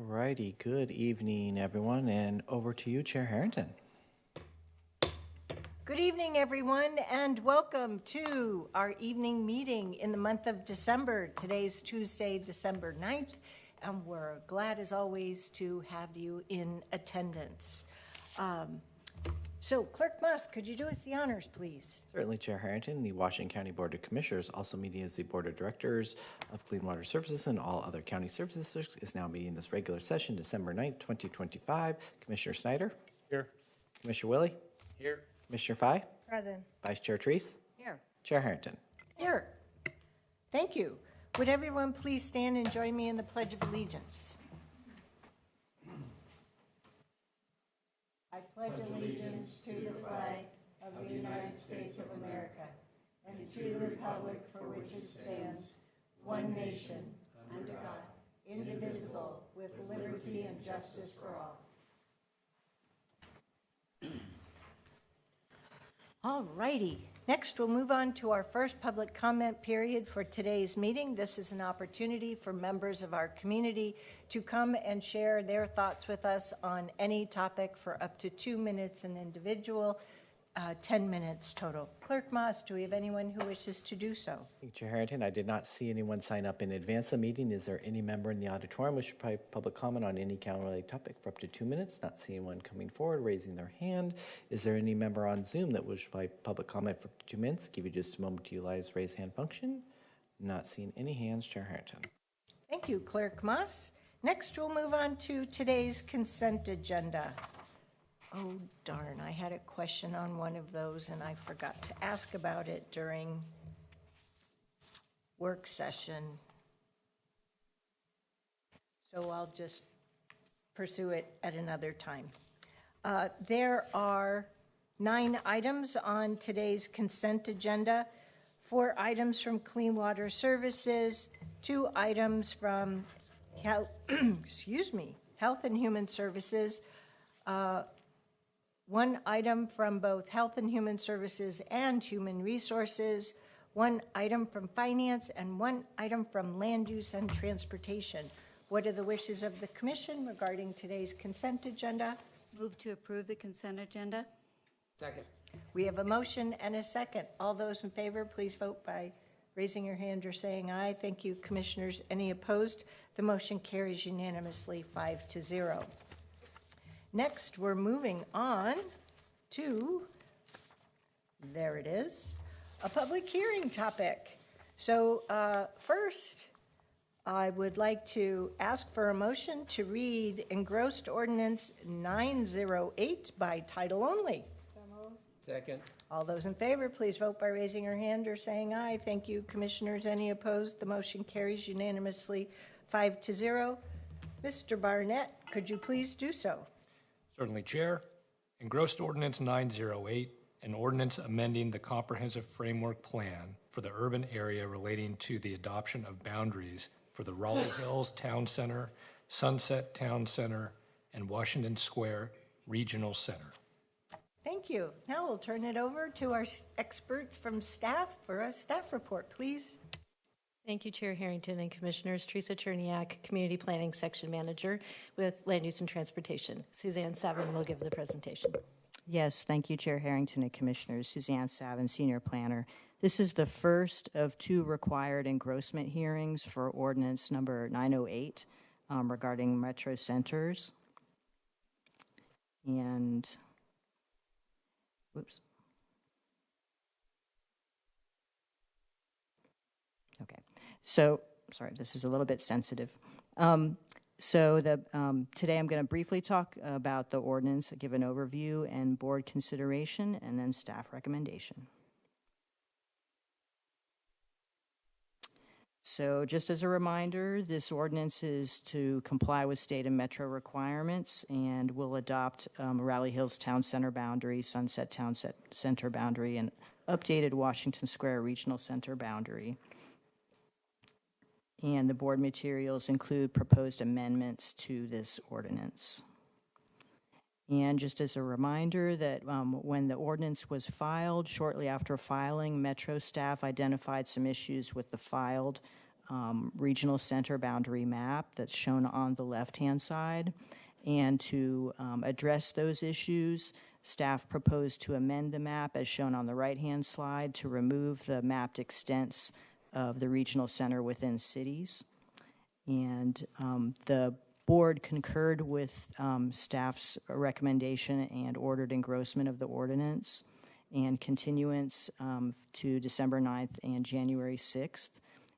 Righty, good evening, everyone, and over to you, Chair Harrington. Good evening, everyone, and welcome to our evening meeting in the month of December. Today's Tuesday, December 9th, and we're glad, as always, to have you in attendance. So, Clerk Moss, could you do us the honors, please? Certainly, Chair Harrington. The Washington County Board of Commissioners, also meeting as the Board of Directors of Clean Water Services and all other county services, is now meeting this regular session, December 9th, 2025. Commissioner Snyder? Here. Commissioner Willie? Here. Commissioner Fye? Present. Vice Chair Treese? Here. Chair Harrington? Here. Thank you. Would everyone please stand and join me in the Pledge of Allegiance? I pledge allegiance to the flag of the United States of America and to the republic for which it stands, one nation, under God, indivisible, with liberty and justice for all. All righty. Next, we'll move on to our first public comment period for today's meeting. This is an opportunity for members of our community to come and share their thoughts with us on any topic for up to 2 minutes an individual, 10 minutes total. Clerk Moss, do we have anyone who wishes to do so? Thank you, Chair Harrington. I did not see anyone sign up in advance of the meeting. Is there any member in the auditorium wishing to public comment on any county-related topic for up to 2 minutes? Not seeing one coming forward, raising their hand. Is there any member on Zoom that wishes to public comment for 2 minutes? Give you just a moment to utilize raise hand function. Not seeing any hands, Chair Harrington. Thank you, Clerk Moss. Next, we'll move on to today's consent agenda. Oh, darn, I had a question on one of those and I forgot to ask about it during work session. So I'll just pursue it at another time. There are 9 items on today's consent agenda, 4 items from Clean Water Services, 2 items from Health and Human Services, 1 item from both Health and Human Services and Human Resources, 1 item from Finance, and 1 item from Land Use and Transportation. What are the wishes of the Commission regarding today's consent agenda? Move to approve the consent agenda. Second. We have a motion and a second. All those in favor, please vote by raising your hand or saying aye. Thank you, Commissioners. Any opposed? The motion carries unanimously 5-0. Next, we're moving on to, there it is, a public hearing topic. So first, I would like to ask for a motion to read Engrossed Ordinance 908 by title only. Second. All those in favor, please vote by raising your hand or saying aye. Thank you, Commissioners. Any opposed? The motion carries unanimously 5-0. Mr. Barnett, could you please do so? Certainly, Chair. Engrossed Ordinance 908, an ordinance amending the comprehensive framework plan for the urban area relating to the adoption of boundaries for the Raleigh Hills Town Center, Sunset Town Center, and Washington Square Regional Center. Thank you. Now we'll turn it over to our experts from staff for a staff report, please. Thank you, Chair Harrington and Commissioners. Teresa Cherniak, Community Planning Section Manager with Land Use and Transportation. Suzanne Savin will give the presentation. Yes, thank you, Chair Harrington and Commissioners. Suzanne Savin, Senior Planner. This is the first of 2 required engrossment hearings for Ordinance number 908 regarding Metro Centers. And, whoops. Okay, so, sorry, this is a little bit sensitive. Today I'm going to briefly talk about the ordinance, give an overview and board consideration, and then staff recommendation. So just as a reminder, this ordinance is to comply with state and metro requirements and will adopt Raleigh Hills Town Center boundary, Sunset Town Center boundary, and updated Washington Square Regional Center boundary. And the board materials include proposed amendments to this ordinance. And just as a reminder that when the ordinance was filed, shortly after filing, Metro staff identified some issues with the filed regional center boundary map that's shown on the left-hand side. And to address those issues, staff proposed to amend the map as shown on the right-hand slide to remove the mapped extents of the regional center within cities. And the board concurred with staff's recommendation and ordered engrossment of the ordinance and continuance to December 9th and January 6th.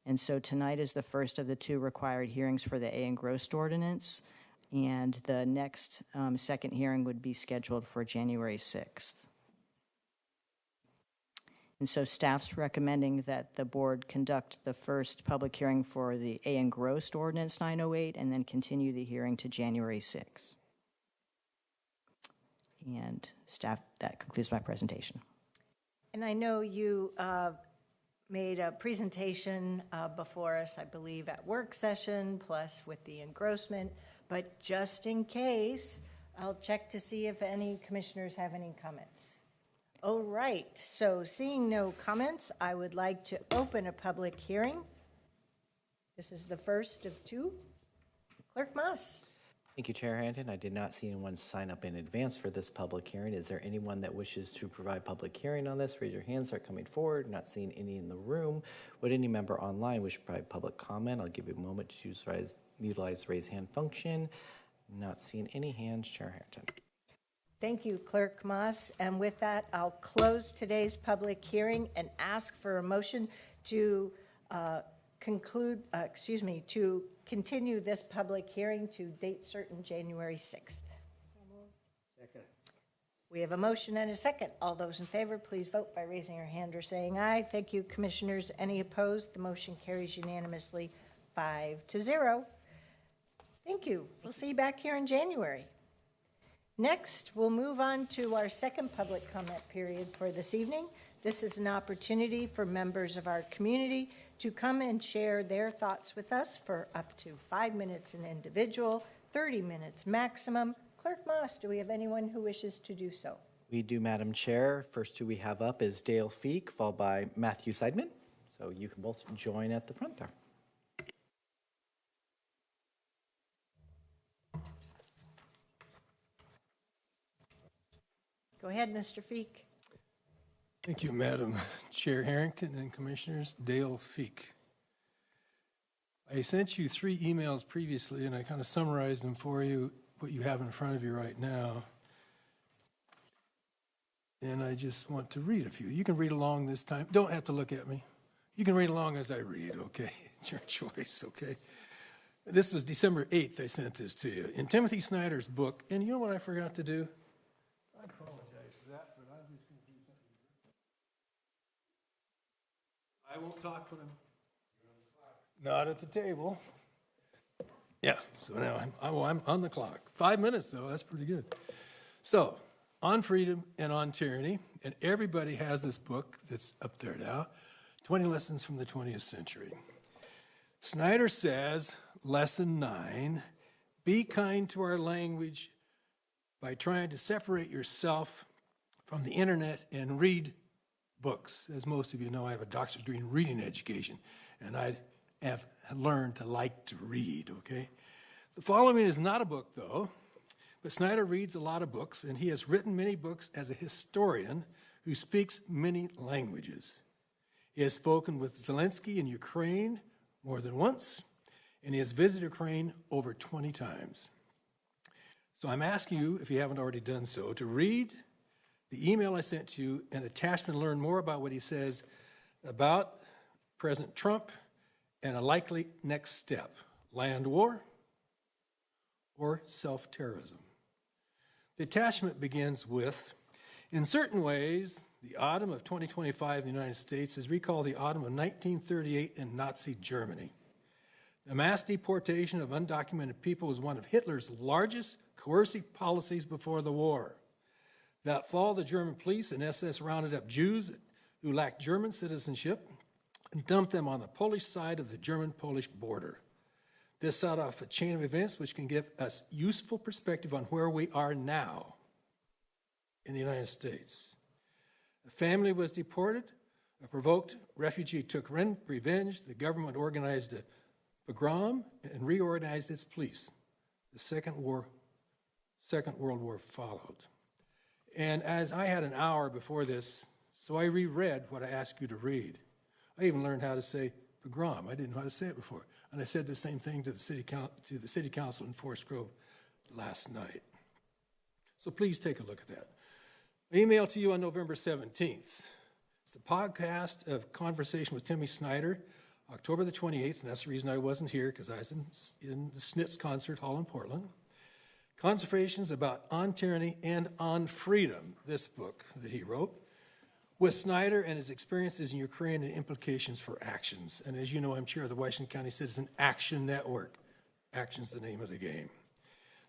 And so tonight is the first of the two required hearings for the Engrossed ordinance, and the next second hearing would be scheduled for January 6th. And so staff's recommending that the board conduct the first public hearing for the Engrossed Ordinance 908 and then continue the hearing to January 6th. And staff, that concludes my presentation. And I know you made a presentation before us, I believe, at work session, plus with the engrossment, but just in case, I'll check to see if any commissioners have any comments. All right, so seeing no comments, I would like to open a public hearing. This is the first of two. Clerk Moss. Thank you, Chair Harrington. I did not see anyone sign up in advance for this public hearing. Is there anyone that wishes to provide public hearing on this? Raise your hand, start coming forward. Not seeing any in the room. Would any member online wish to provide public comment? I'll give you a moment to utilize raise hand function. Not seeing any hands, Chair Harrington. Thank you, Clerk Moss. And with that, I'll close today's public hearing and ask for a motion to to continue this public hearing to date certain January 6th. Second. We have a motion and a second. All those in favor, please vote by raising your hand or saying aye. Thank you, commissioners. Any opposed? The motion carries unanimously 5-0. Thank you. We'll see you back here in January. Next, we'll move on to our second public comment period for this evening. This is an opportunity for members of our community to come and share their thoughts with us for up to 5 minutes an individual, 30 minutes maximum. Clerk Moss, do we have anyone who wishes to do so? We do, Madam Chair. First who we have up is Dale Feek, followed by Matthew Seidman. So you can both join at the front there. Go ahead, Mr. Feek. Thank you, Madam Chair Harrington and Commissioners. Dale Feek. I sent you 3 emails previously, and I kind of summarized them for you, what you have in front of you right now. And I just want to read a few. You can read along this time. Don't have to look at me. You can read along as I read, okay? It's your choice, okay? This was December 8th I sent this to you. In Timothy Snyder's book, and you know what I forgot to do? I apologize for that, but I'm just going to do something. I won't talk when I'm not at the table. Yeah, so now I'm on the clock. 5 minutes, though, that's pretty good. So, on freedom and on tyranny, and everybody has this book that's up there now, 20 Lessons from the 20th Century. Snyder says, Lesson 9, be kind to our language by trying to separate yourself from the internet and read books. As most of you know, I have a doctorate degree in reading education, and I have learned to like to read, okay? The following is not a book, though, but Snyder reads a lot of books, and he has written many books as a historian who speaks many languages. He has spoken with Zelensky in Ukraine more than once, and he has visited Ukraine over 20 times. So I'm asking you, if you haven't already done so, to read the email I sent to you and attachment to learn more about what he says about President Trump and a likely next step, land war or self-terrorism. The attachment begins with, in certain ways, the autumn of 2025 in the United States is recalled the autumn of 1938 in Nazi Germany. The mass deportation of undocumented people was one of Hitler's largest coercive policies before the war. That fall, the German police and SS rounded up Jews who lacked German citizenship and dumped them on the Polish side of the German-Polish border. This set off a chain of events which can give us useful perspective on where we are now in the United States. A family was deported, A provoked refugee took revenge. The government organized a pogrom and reorganized its police. The Second World War followed. And as I had an hour before this, so I reread what I asked you to read. I even learned how to say pogrom. I didn't know how to say it before. And I said the same thing to the city council in Forest Grove last night. So please take a look at that. I emailed to you on November 17th. It's the podcast of Conversation with Timmy Snyder, October the 28th, and that's the reason I wasn't here, because I was in the Schnitz concert hall in Portland. Conversations about On Tyranny and On Freedom, this book that he wrote, with Snyder and his experiences in Ukraine and implications for actions. And as you know, I'm chair of the Washington County Citizen Action Network. Action's the name of the game.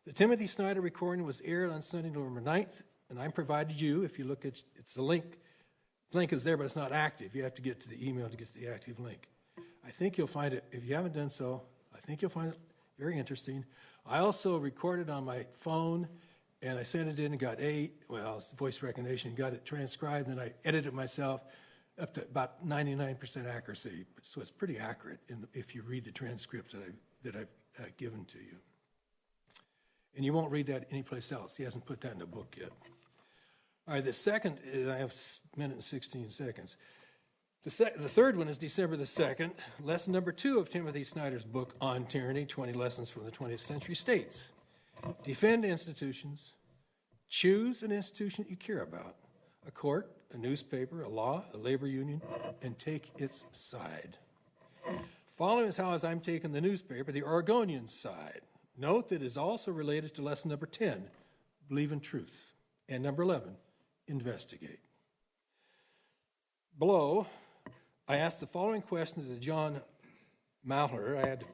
The Timothy Snyder recording was aired on Sunday, November 9th, and I provided you, if you look at, it's the link. The link is there, but it's not active. You have to get to the email to get to the active link. I think you'll find it, if you haven't done so, I think you'll find it very interesting. I also recorded on my phone, and I sent it in and got it's voice recognition, got it transcribed, and I edited it myself up to about 99% accuracy. So it's pretty accurate if you read the transcripts that I've given to you. And you won't read that anyplace else. He hasn't put that in the book yet. All right, the second is, I have a minute and 16 seconds. The third one is December the 2nd, lesson number 2 of Timothy Snyder's book On Tyranny, 20 Lessons from the 20th Century states, defend institutions, choose an institution you care about, a court, a newspaper, a law, a labor union, and take its side. Following is how I'm taking the newspaper, the Oregonian side. Note that it is also related to lesson number 10, believe in truth, and number 11, investigate. Below, I asked the following question to John Malher. I had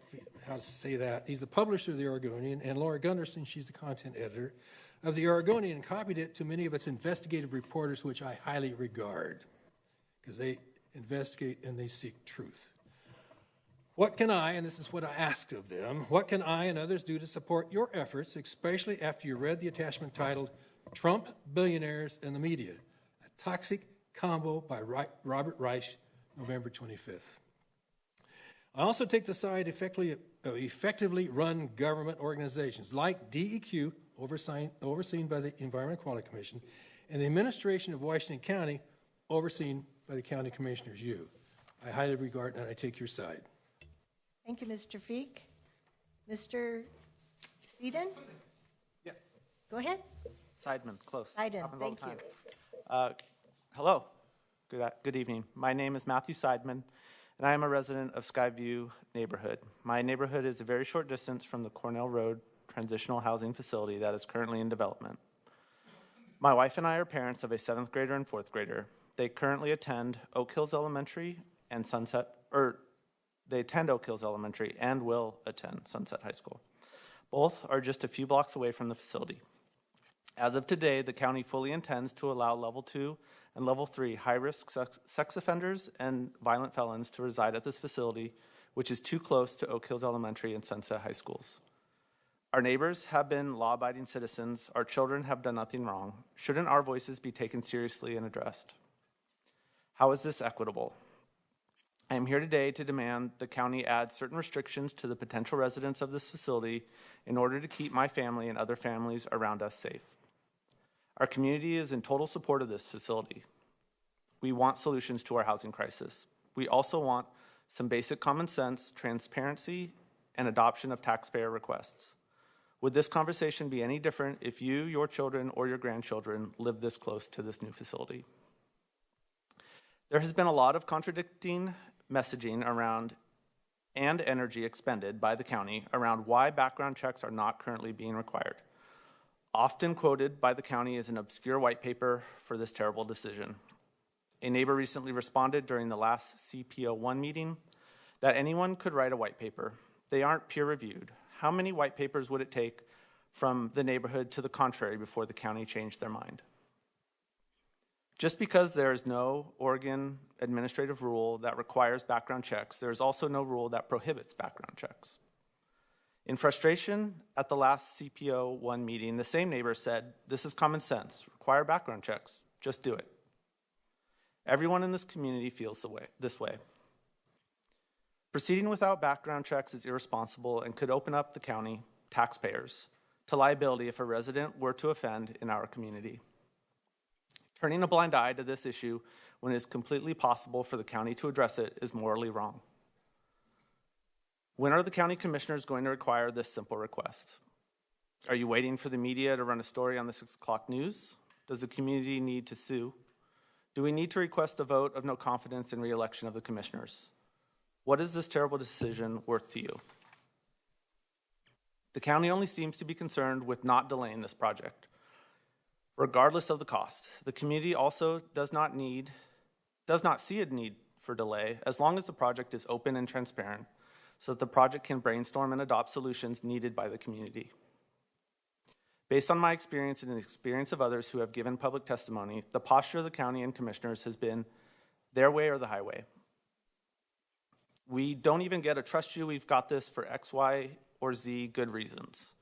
how to say that. He's the publisher of the Oregonian, and Laura Gunderson, she's the content editor of the Oregonian, and copied it to many of its investigative reporters, which I highly regard, because they investigate and they seek truth. What can I, and this is what I asked of them, what can I and others do to support your efforts, especially after you read the attachment titled Trump, Billionaires, and the Media, a Toxic Combo by Robert Reich, November 25th. I also take the side of effectively run government organizations like DEQ, overseen by the Environmental Quality Commission, and the administration of Washington County, overseen by the County Commissioners, you. I highly regard and I take your side. Thank you, Mr. Feek. Mr. Seaton? Yes. Go ahead. Sideman, close. Seaton, Happens all the thank time. Hello. Good evening. My name is Matthew Seidman, and I am a resident of Skyview neighborhood. My neighborhood is a very short distance from the Cornell Road Transitional Housing Facility that is currently in development. My wife and I are parents of a 7th grader and 4th grader. They currently attend Oak Hills Elementary and they attend Oak Hills Elementary and will attend Sunset High School. Both are just a few blocks away from the facility. As of today, the county fully intends to allow Level 2 and Level 3 high-risk sex offenders and violent felons to reside at this facility, which is too close to Oak Hills Elementary and Sunset High Schools. Our neighbors have been law-abiding citizens. Our children have done nothing wrong. Shouldn't our voices be taken seriously and addressed? How is this equitable? I am here today to demand the county add certain restrictions to the potential residents of this facility in order to keep my family and other families around us safe. Our community is in total support of this facility. We want solutions to our housing crisis. We also want some basic common sense, transparency, and adoption of taxpayer requests. Would this conversation be any different if you, your children, or your grandchildren live this close to this new facility? There has been a lot of contradicting messaging around and energy expended by the county around why background checks are not currently being required. Often quoted by the county as an obscure white paper for this terrible decision. A neighbor recently responded during the last CPO1 meeting that anyone could write a white paper. They aren't peer-reviewed. How many white papers would it take from the neighborhood to the contrary before the county changed their mind? Just because there is no Oregon administrative rule that requires background checks, there is also no rule that prohibits background checks. In frustration at the last CPO1 meeting, the same neighbor said, "This is common sense. Require background checks. Just do it." Everyone in this community feels this way. Proceeding without background checks is irresponsible and could open up the county, taxpayers, to liability if a resident were to offend in our community. Turning a blind eye to this issue when it is completely possible for the county to address it is morally wrong. When are the county commissioners going to require this simple request? Are you waiting for the media to run a story on the 6 o'clock news? Does the community need to sue? Do we need to request a vote of no confidence in re-election of the commissioners? What is this terrible decision worth to you? The county only seems to be concerned with not delaying this project, regardless of the cost. The community also does not see a need for delay as long as the project is open and transparent so that the project can brainstorm and adopt solutions needed by the community. Based on my experience and the experience of others who have given public testimony, the posture of the county and commissioners has been their way or the highway. We don't even get a trust you, we've got this for X, Y, or Z good reasons.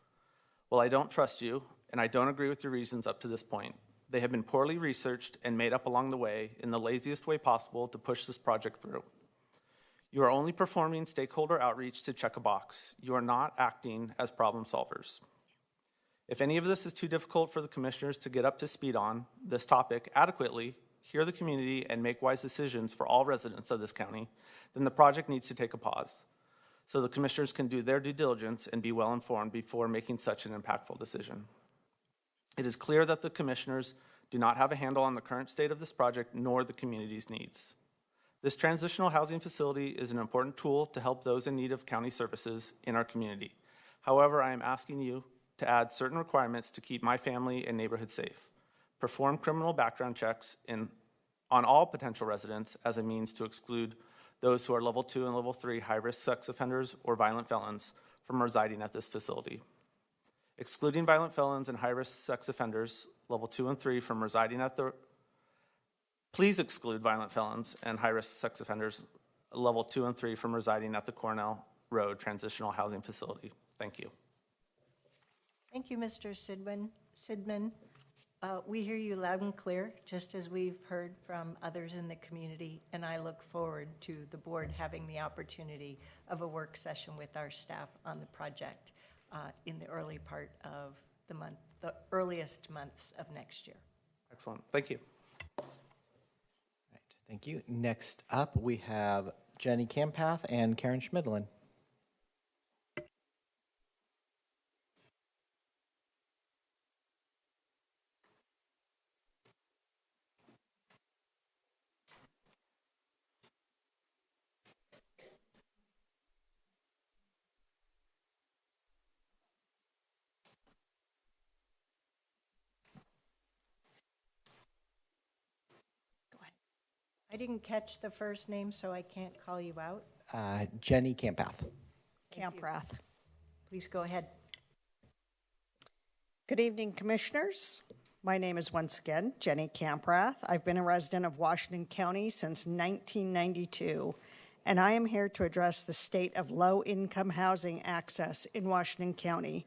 Well, I don't trust you, and I don't agree with your reasons up to this point. They have been poorly researched and made up along the way in the laziest way possible to push this project through. You are only performing stakeholder outreach to check a box. You are not acting as problem solvers. If any of this is too difficult for the commissioners to get up to speed on this topic adequately, hear the community, and make wise decisions for all residents of this county, then the project needs to take a pause so the commissioners can do their due diligence and be well informed before making such an impactful decision. It is clear that the commissioners do not have a handle on the current state of this project nor the community's needs. This transitional housing facility is an important tool to help those in need of county services in our community. However, I am asking you to add certain requirements to keep my family and neighborhood safe. Perform criminal background checks on all potential residents as a means to exclude those who are level 2 and level 3 high-risk sex offenders or violent felons from residing at this facility. Excluding violent felons and high-risk sex offenders, level 2 and 3, from residing at the... Please exclude violent felons and high-risk sex offenders, level 2 and 3, from residing at the Cornell Road Transitional Housing Facility. Thank you. Thank you, Mr. Sidman. We hear you loud and clear, just as we've heard from others in the community, and I look forward to the board having the opportunity of a work session with our staff on the project in the early part of the month, the earliest months of next year. Excellent. Thank you. Right, thank you. Next up, we have Jenny Campath and Karen Schmidlin. I didn't catch the first name, so I can't call you out. Jenny Campath. Camprath. Please go ahead. Good evening, Commissioners. My name is once again Jenny Camprath. I've been a resident of Washington County since 1992, and I am here to address the state of low-income housing access in Washington County.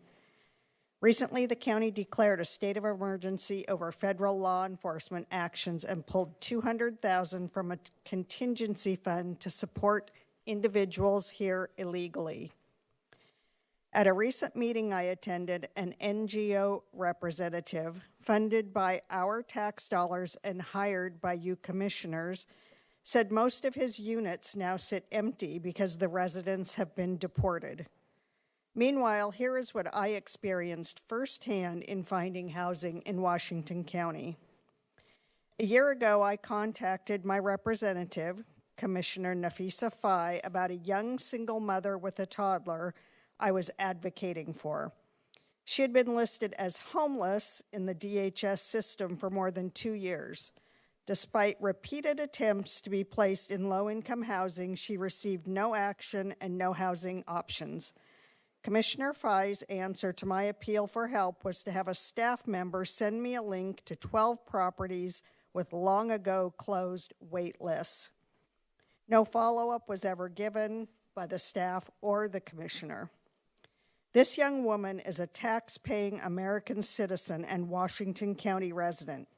Recently, the county declared a state of emergency over federal law enforcement actions and pulled $200,000 from a contingency fund to support individuals here illegally. At a recent meeting I attended, an NGO representative, funded by our tax dollars and hired by you commissioners, said most of his units now sit empty because the residents have been deported. Meanwhile, here is what I experienced firsthand in finding housing in Washington County. A year ago, I contacted my representative, Commissioner Nafisa Fai, about a young single mother with a toddler I was advocating for. She had been listed as homeless in the DHS system for more than 2 years. Despite repeated attempts to be placed in low-income housing, she received no action and no housing options. Commissioner Fai's answer to my appeal for help was to have a staff member send me a link to 12 properties with long ago closed wait lists. No follow-up was ever given by the staff or the commissioner. This young woman is a tax-paying American citizen and Washington County resident.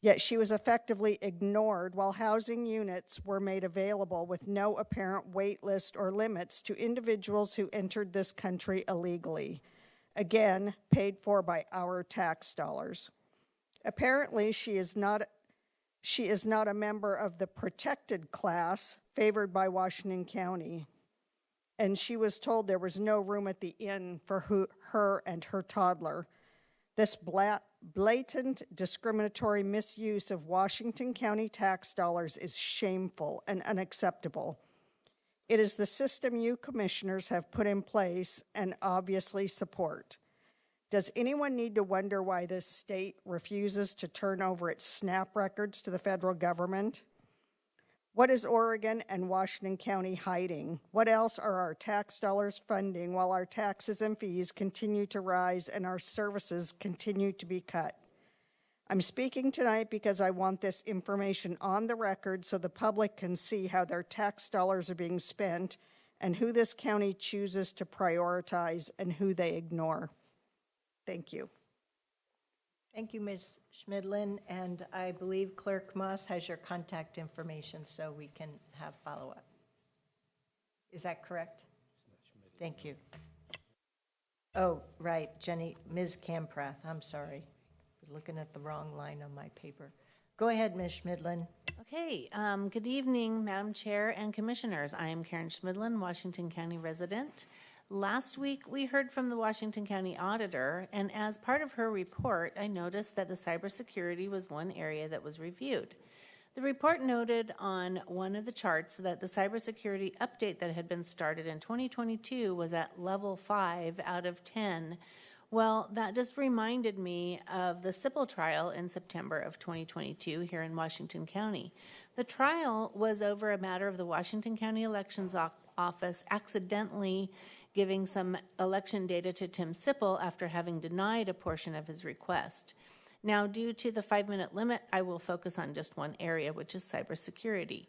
Yet she was effectively ignored while housing units were made available with no apparent wait list or limits to individuals who entered this country illegally, again, paid for by our tax dollars. Apparently, she is not a member of the protected class favored by Washington County, and she was told there was no room at the inn for her and her toddler. This blatant discriminatory misuse of Washington County tax dollars is shameful and unacceptable. It is the system you commissioners have put in place and obviously support. Does anyone need to wonder why this state refuses to turn over its SNAP records to the federal government? What is Oregon and Washington County hiding? What else are our tax dollars funding while our taxes and fees continue to rise and our services continue to be cut? I'm speaking tonight because I want this information on the record so the public can see how their tax dollars are being spent and who this county chooses to prioritize and who they ignore. Thank you. Thank you, Ms. Schmidlin, and I believe Clerk Moss has your contact information so we can have follow-up. Is that correct? Thank you. Oh, right, Jenny, Ms. Camprath, I'm sorry. I was looking at the wrong line on my paper. Go ahead, Ms. Schmidlin. Okay, good evening, Madam Chair and Commissioners. I am Karen Schmidlin, Washington County resident. Last week, we heard from the Washington County Auditor, and as part of her report, I noticed that the cybersecurity was one area that was reviewed. The report noted on one of the charts that the cybersecurity update that had been started in 2022 was at level 5 out of 10. Well, that just reminded me of the Sipple trial in September of 2022 here in Washington County. The trial was over a matter of the Washington County Elections Office accidentally giving some election data to Tim Sipple after having denied a portion of his request. Now, due to the 5-minute limit, I will focus on just one area, which is cybersecurity.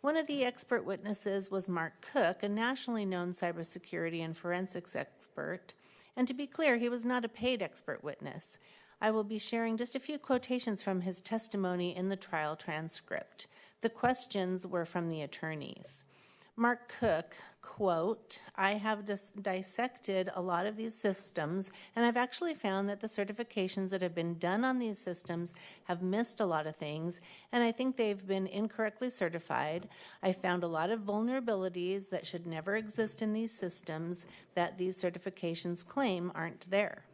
One of the expert witnesses was Mark Cook, a nationally known cybersecurity and forensics expert. And to be clear, he was not a paid expert witness. I will be sharing just a few quotations from his testimony in the trial transcript. The questions were from the attorneys. Mark Cook, quote, "I have dissected a lot of these systems, and I've actually found that the certifications that have been done on these systems have missed a lot of things, and I think they've been incorrectly certified. I found a lot of vulnerabilities that should never exist in these systems that these certifications claim aren't there.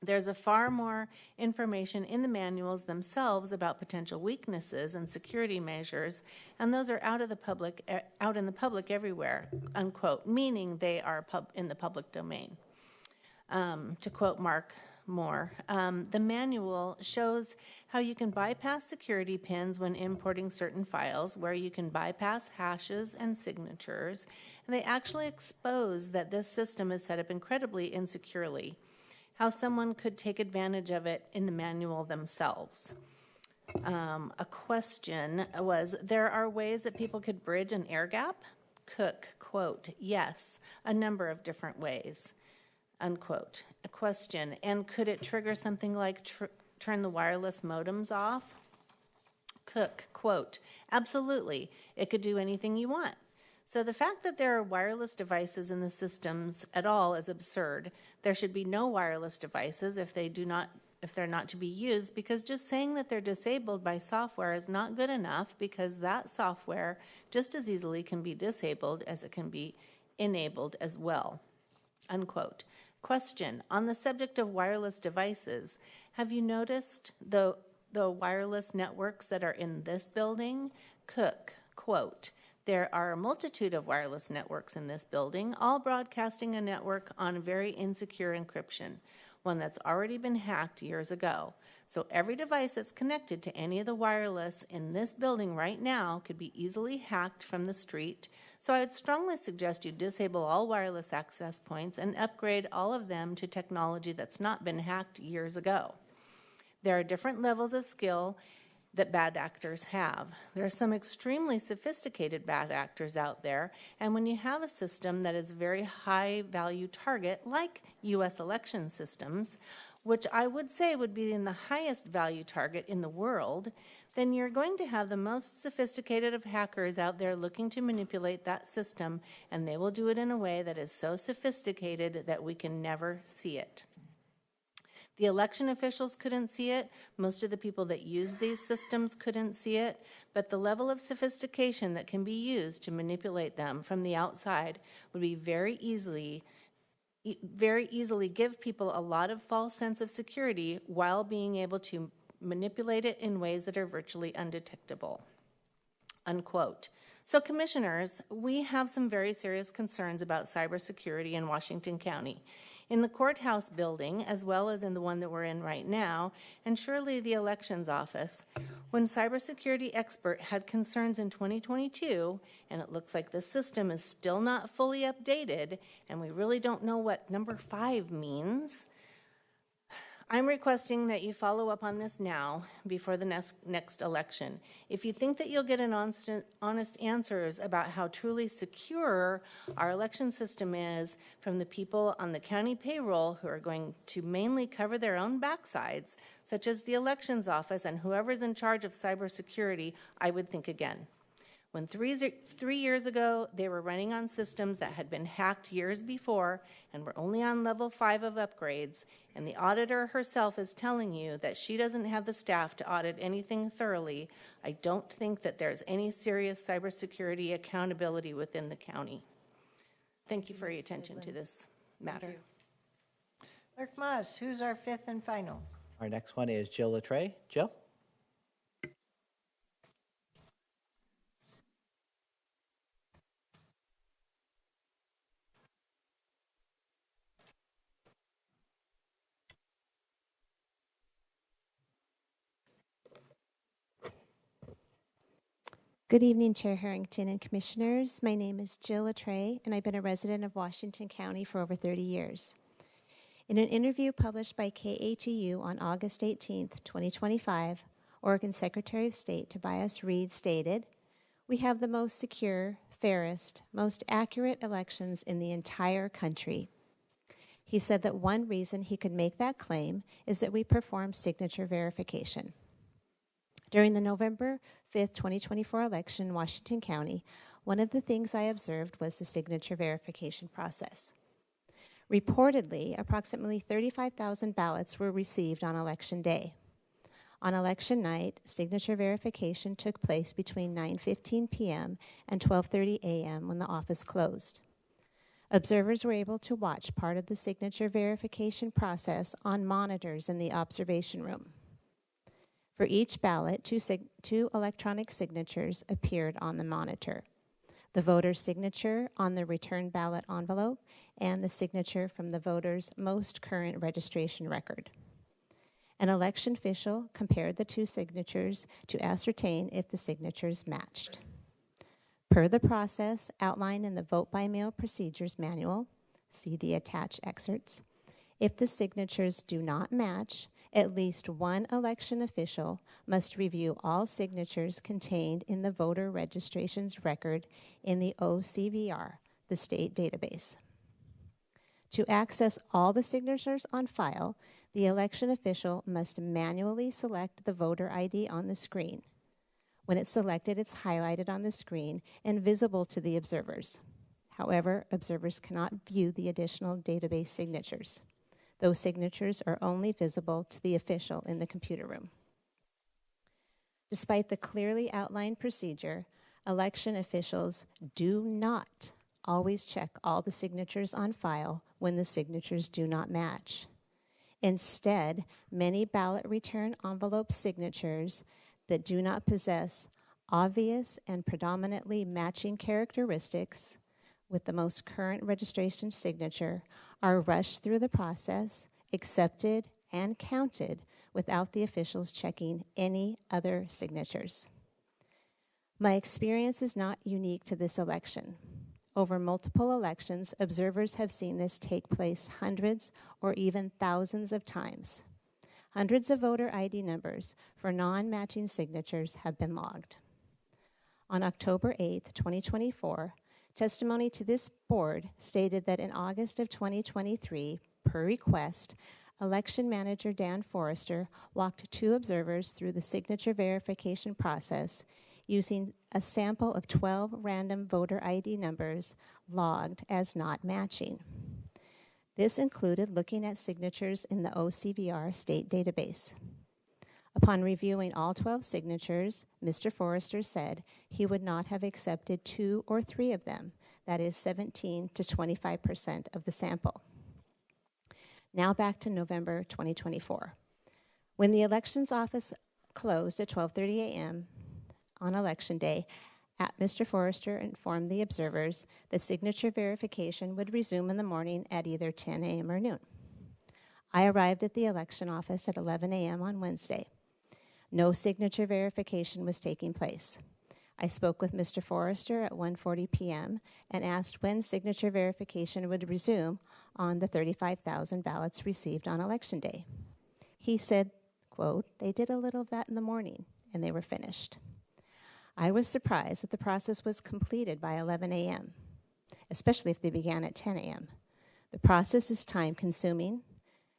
There's a far more information in the manuals themselves about potential weaknesses and security measures, and those are out in the public everywhere," unquote, meaning they are in the public domain. To quote Mark more, the manual shows how you can bypass security pins when importing certain files, where you can bypass hashes and signatures, and they actually expose that this system is set up incredibly insecurely. How someone could take advantage of it in the manual themselves. A question was, there are ways that people could bridge an air gap? Cook, quote, "Yes, a number of different ways," unquote. A question, and could it trigger something like turn the wireless modems off? Cook, quote, "Absolutely, it could do anything you want." So the fact that there are wireless devices in the systems at all is absurd. There should be no wireless devices if they're not to be used, because just saying that they're disabled by software is not good enough, because that software just as easily can be disabled as it can be enabled as well, unquote. Question, on the subject of wireless devices, have you noticed the wireless networks that are in this building? Cook, quote, "There are a multitude of wireless networks in this building, all broadcasting a network on very insecure encryption, one that's already been hacked years ago. So every device that's connected to any of the wireless in this building right now could be easily hacked from the street. So I would strongly suggest you disable all wireless access points and upgrade all of them to technology that's not been hacked years ago. There are different levels of skill that bad actors have. There are some extremely sophisticated bad actors out there, and when you have a system that is a very high value target, like U.S. election systems, which I would say would be in the highest value target in the world, then you're going to have the most sophisticated of hackers out there looking to manipulate that system, and they will do it in a way that is so sophisticated that we can never see it. The election officials couldn't see it. Most of the people that use these systems couldn't see it. But the level of sophistication that can be used to manipulate them from the outside would be very easily give people a lot of false sense of security while being able to manipulate it in ways that are virtually undetectable. Unquote. So, commissioners, we have some very serious concerns about cybersecurity in Washington County. In the courthouse building, as well as in the one that we're in right now, and surely the elections office, when cybersecurity expert had concerns in 2022, and it looks like the system is still not fully updated, and we really don't know what number 5 means, I'm requesting that you follow up on this now before the next election. If you think that you'll get an honest answers about how truly secure our election system is from the people on the county payroll who are going to mainly cover their own backsides, such as the elections office and whoever's in charge of cybersecurity, I would think again. When 3 years ago, they were running on systems that had been hacked years before and were only on level 5 of upgrades, and the auditor herself is telling you that she doesn't have the staff to audit anything thoroughly, I don't think that there's any serious cybersecurity accountability within the county. Thank you for your attention to this matter. Clerk Moss, who's our 5th and final? Our next one is Jill Latreille. Jill? Good evening, Chair Harrington and Commissioners. My name is Jill Latreille, and I've been a resident of Washington County for over 30 years. In an interview published by KHEU on August 18, 2025, Oregon Secretary of State Tobias Reed stated, "We have the most secure, fairest, most accurate elections in the entire country." He said that one reason he could make that claim is that we perform signature verification. During the November 5th, 2024 election in Washington County, one of the things I observed was the signature verification process. Reportedly, approximately 35,000 ballots were received on Election Day. On election night, signature verification took place between 9:15 p.m. and 12:30 a.m. when the office closed. Observers were able to watch part of the signature verification process on monitors in the observation room. For each ballot, two electronic signatures appeared on the monitor: the voter's signature on the return ballot envelope and the signature from the voter's most current registration record. An election official compared the two signatures to ascertain if the signatures matched. Per the process outlined in the Vote by Mail Procedures Manual, see the attached excerpts, if the signatures do not match, at least one election official must review all signatures contained in the voter registrations record in the OCVR, the state database. To access all the signatures on file, the election official must manually select the voter ID on the screen. When it's selected, it's highlighted on the screen and visible to the observers. However, observers cannot view the additional database signatures. Those signatures are only visible to the official in the computer room. Despite the clearly outlined procedure, election officials do not always check all the signatures on file when the signatures do not match. Instead, many ballot return envelope signatures that do not possess obvious and predominantly matching characteristics with the most current registration signature are rushed through the process, accepted, and counted without the officials checking any other signatures. My experience is not unique to this election. Over multiple elections, observers have seen this take place hundreds or even thousands of times. hundreds of voter ID numbers for non-matching signatures have been logged. On October 8, 2024, testimony to this board stated that in August of 2023, per request, Election Manager Dan Forrester walked 2 observers through the signature verification process using a sample of 12 random voter ID numbers logged as not matching. This included looking at signatures in the OCVR state database. Upon reviewing all 12 signatures, Mr. Forrester said he would not have accepted 2 or 3 of them, that is 17 to 25% of the sample. Now back to November 2024. When the elections office closed at 12:30 a.m. on Election Day, Mr. Forrester informed the observers that signature verification would resume in the morning at either 10 a.m. or noon. I arrived at the election office at 11 a.m. on Wednesday. No signature verification was taking place. I spoke with Mr. Forrester at 1:40 p.m. and asked when signature verification would resume on the 35,000 ballots received on Election Day. He said, quote, "They did a little of that in the morning, and they were finished." I was surprised that the process was completed by 11 a.m., especially if they began at 10 a.m. The process is time-consuming.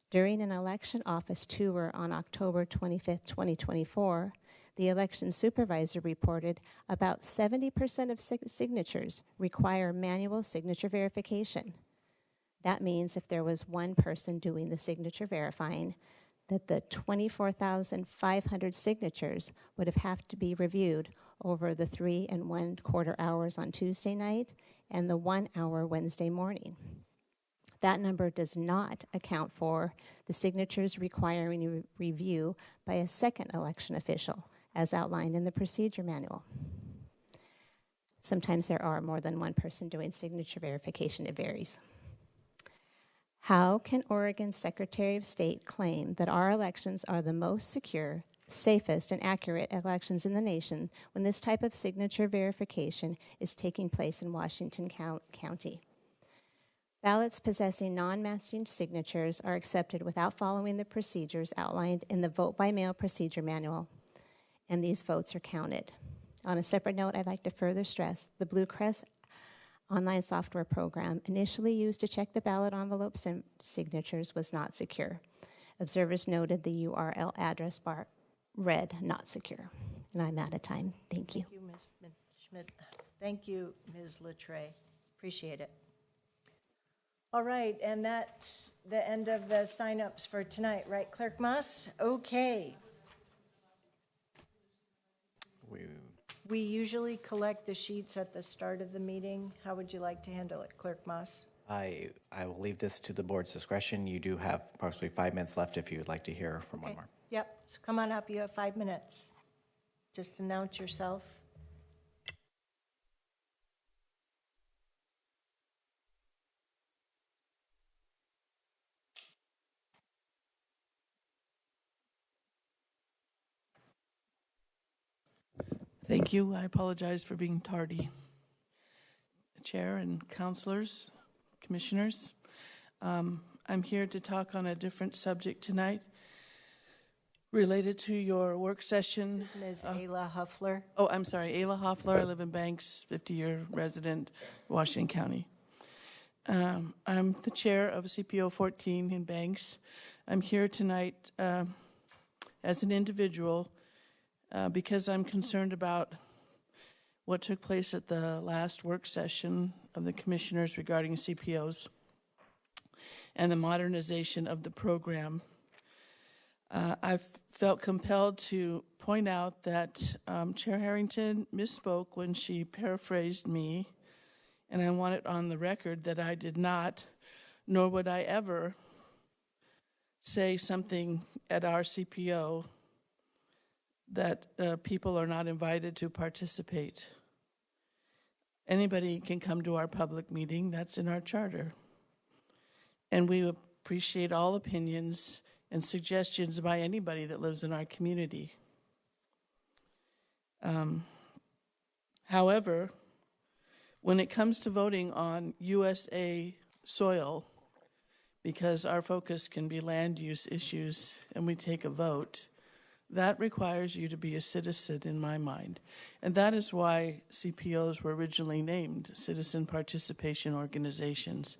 During an election office tour on October 25, 2024, the election supervisor reported about 70% of signatures require manual signature verification. That means if there was one person doing the signature verifying, that the 24,500 signatures would have to be reviewed over the 3 1/4 hours on Tuesday night and the 1 hour Wednesday morning. That number does not account for the signatures requiring a review by a second election official, as outlined in the procedure manual. Sometimes there are more than one person doing signature verification. It varies. How can Oregon's Secretary of State claim that our elections are the most secure, safest, and accurate elections in the nation when this type of signature verification is taking place in Washington County? Ballots possessing non-matching signatures are accepted without following the procedures outlined in the vote-by-mail procedure manual, and these votes are counted. On a separate note, I'd like to further stress the Blue Crest online software program initially used to check the ballot envelope signatures was not secure. Observers noted the URL address bar read not secure. And I'm out of time. Thank you. Thank you, Ms. Schmidt. Thank you, Ms. Latre. Appreciate it. All right, and that's the end of the sign-ups for tonight, right, Clerk Moss? Okay. We usually collect the sheets at the start of the meeting. How would you like to handle it, Clerk Moss? I will leave this to the board's discretion. You do have approximately 5 minutes left if you would like to hear from one more. Yep, so come on up. You have 5 minutes. Just announce yourself. Thank you. I apologize for being tardy. Chair and councilors, commissioners, I'm here to talk on a different subject tonight related to your work session. This is Ms. Ayla Huffler. Oh, I'm sorry, Ayla Hoffler. I live in Banks, 50-year resident, Washington County. I'm the chair of CPO 14 in Banks. I'm here tonight as an individual because I'm concerned about what took place at the last work session of the commissioners regarding CPOs and the modernization of the program. I've felt compelled to point out that Chair Harrington misspoke when she paraphrased me, and I want it on the record that I did not, nor would I ever say something at our CPO that people are not invited to participate. Anybody can come to our public meeting. That's in our charter. And we appreciate all opinions and suggestions by anybody that lives in our community. However, when it comes to voting on USA soil, because our focus can be land use issues and we take a vote, that requires you to be a citizen in my mind. And that is why CPOs were originally named citizen participation organizations.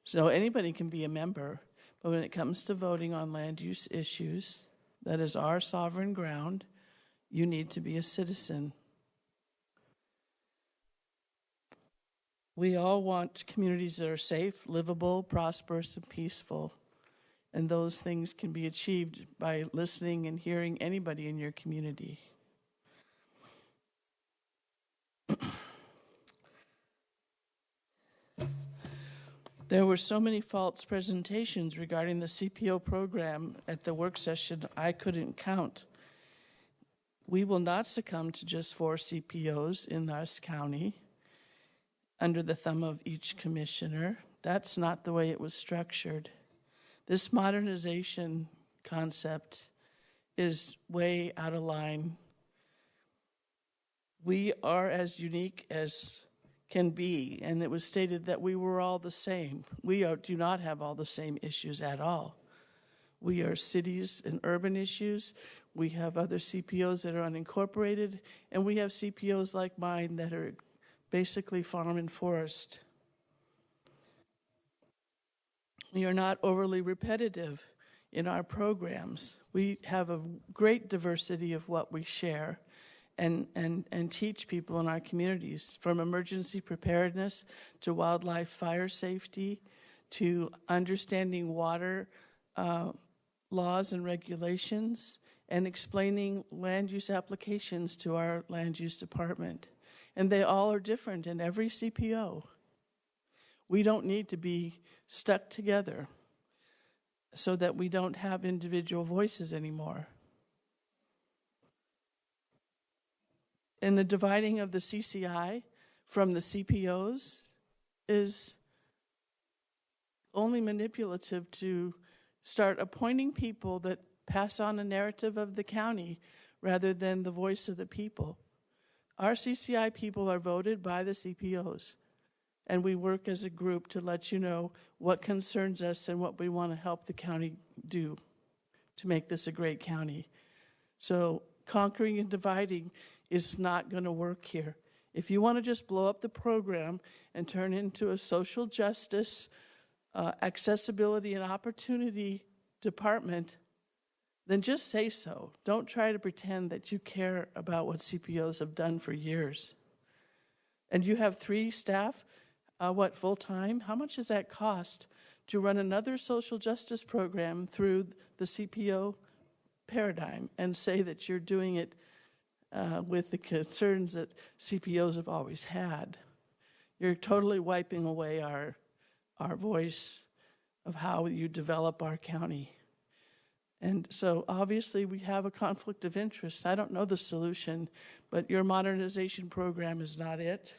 So anybody can be a member, but when it comes to voting on land use issues, that is our sovereign ground, you need to be a citizen. We all want communities that are safe, livable, prosperous, and peaceful. And those things can be achieved by listening and hearing anybody in your community. There were so many false presentations regarding the CPO program at the work session, I couldn't count. We will not succumb to just 4 CPOs in this county under the thumb of each commissioner. That's not the way it was structured. This modernization concept is way out of line. We are as unique as can be, and it was stated that we were all the same. We do not have all the same issues at all. We are cities and urban issues. We have other CPOs that are unincorporated, and we have CPOs like mine that are basically farm and forest. We are not overly repetitive in our programs. We have a great diversity of what we share and teach people in our communities, from emergency preparedness to wildlife fire safety to understanding water laws and regulations and explaining land use applications to our land use department. And they all are different in every CPO. We don't need to be stuck together so that we don't have individual voices anymore. And the dividing of the CCI from the CPOs is only manipulative to start appointing people that pass on a narrative of the county rather than the voice of the people. Our CCI people are voted by the CPOs, and we work as a group to let you know what concerns us and what we want to help the county do to make this a great county. So conquering and dividing is not going to work here. If you want to just blow up the program and turn into a social justice, accessibility and opportunity department, then just say so. Don't try to pretend that you care about what CPOs have done for years. And you have 3 staff, full-time? How much does that cost to run another social justice program through the CPO paradigm and say that you're doing it with the concerns that CPOs have always had? You're totally wiping away our voice of how you develop our county. And so obviously we have a conflict of interest. I don't know the solution, but your modernization program is not it.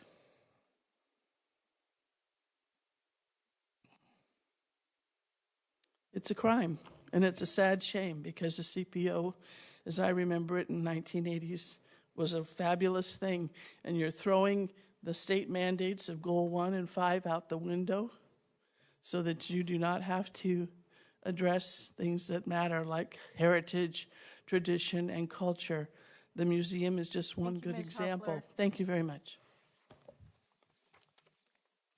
It's a crime, and it's a sad shame, because the CPO, as I remember it in the 1980s, was a fabulous thing, and you're throwing the state mandates of Goal 1 and 5 out the window so that you do not have to address things that matter, like heritage, tradition, and culture. The museum is just one good example. Thank you very much.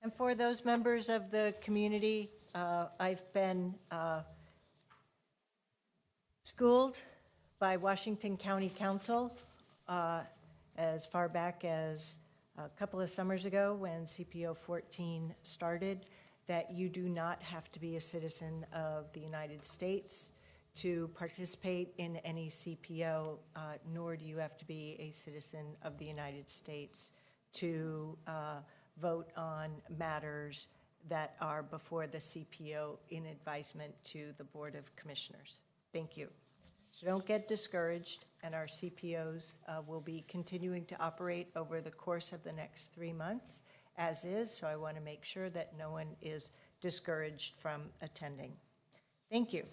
And for those members of the community, I've been schooled by Washington County Council as far back as a couple of summers ago when CPO 14 started, that you do not have to be a citizen of the United States to participate in any CPO, nor do you have to be a citizen of the United States to vote on matters that are before the CPO in advisement to the Board of Commissioners. Thank you. So don't get discouraged, and our CPOs will be continuing to operate over the course of the next 3 months as is, so I want to make sure that no one is discouraged from attending. Thank you.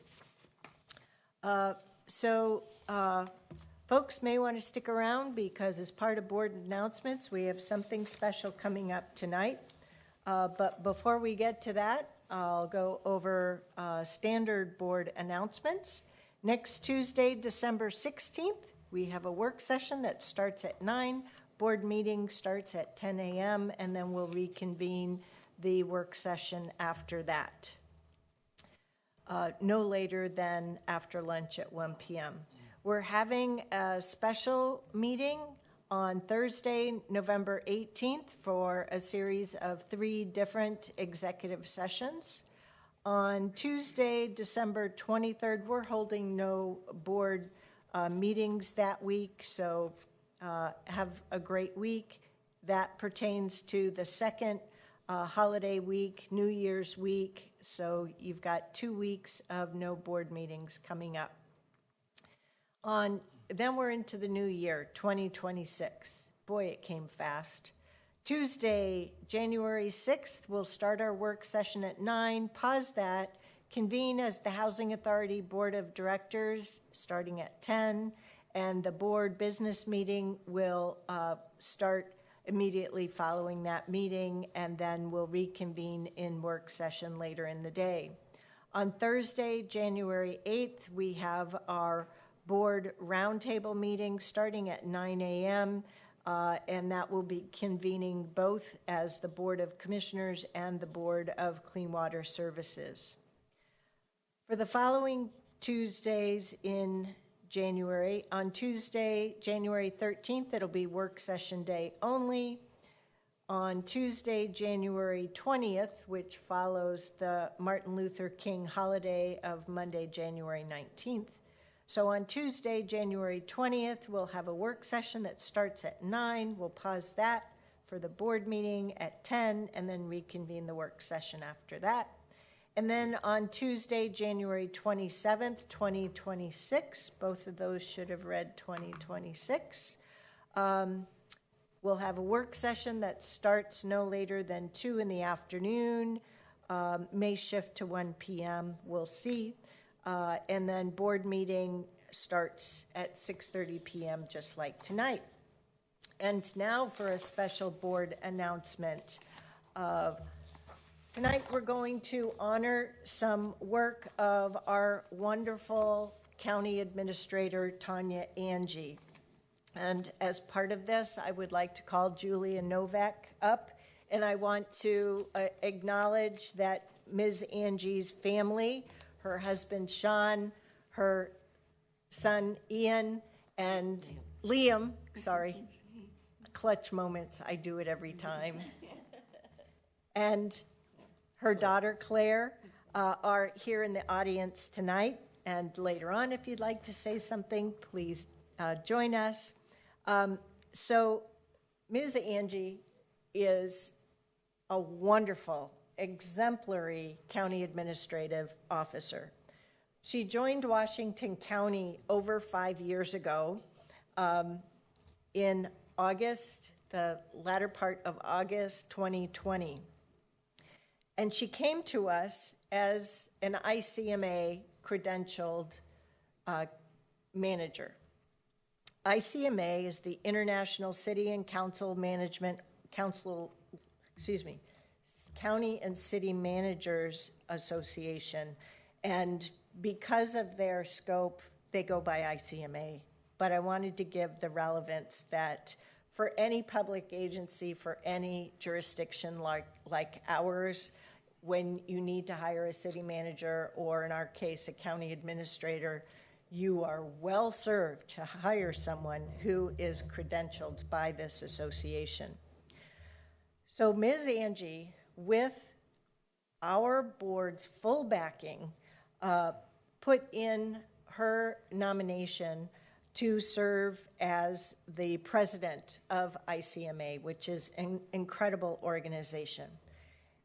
Folks may want to stick around, because as part of board announcements, we have something special coming up tonight. But before we get to that, I'll go over standard board announcements. Next Tuesday, December 16th, we have a work session that starts at 9. Board meeting starts at 10 a.m., and then we'll reconvene the work session after that. No later than after lunch at 1 p.m. We're having a special meeting on Thursday, November 18th for a series of 3 different executive sessions. On Tuesday, December 23rd, we're holding no board meetings that week, so have a great week. That pertains to the second holiday week, New Year's week, so you've got 2 weeks of no board meetings coming up. Then we're into the new year, 2026. Boy, it came fast. Tuesday, January 6th, we'll start our work session at 9, pause that, convene as the Housing Authority Board of Directors starting at 10, and the board business meeting will start immediately following that meeting, and then we'll reconvene in work session later in the day. On Thursday, January 8th, we have our board roundtable meeting starting at 9 a.m., and that will be convening both as the Board of Commissioners and the Board of Clean Water Services. For the following Tuesdays in January, on Tuesday, January 13th, it'll be work session day only. On Tuesday, January 20th, which follows the Martin Luther King holiday of Monday, January 19th, so on Tuesday, January 20th, we'll have a work session that starts at 9. We'll pause that for the board meeting at 10 and then reconvene the work session after that. And then on Tuesday, January 27th, 2026, both of those should have read 2026, we'll have a work session that starts no later than 2 in the afternoon, may shift to 1 p.m., we'll see. And then board meeting starts at 6:30 p.m. just like tonight. And now for a special board announcement. Tonight we're going to honor some work of our wonderful county administrator, Tanya Angie. And as part of this, I would like to call Julia Novak up, and I want to acknowledge that Ms. Angie's family, her husband, Sean, her son, Ian, and Liam, sorry, clutch moments, I do it every time, and her daughter, Claire, are here in the audience tonight, and later on, if you'd like to say something, please join us. So Ms. Angie is a wonderful, exemplary county administrative officer. She joined Washington County over 5 years ago in August, the latter part of August 2020. And she came to us as an ICMA credentialed manager. ICMA is the International City and County and City Managers Association, and because of their scope, they go by ICMA. But I wanted to give the relevance that for any public agency, for any jurisdiction like ours, when you need to hire a city manager, or in our case, a county administrator, you are well served to hire someone who is credentialed by this association. So Ms. Angie, with our board's full backing, put in her nomination to serve as the president of ICMA, which is an incredible organization.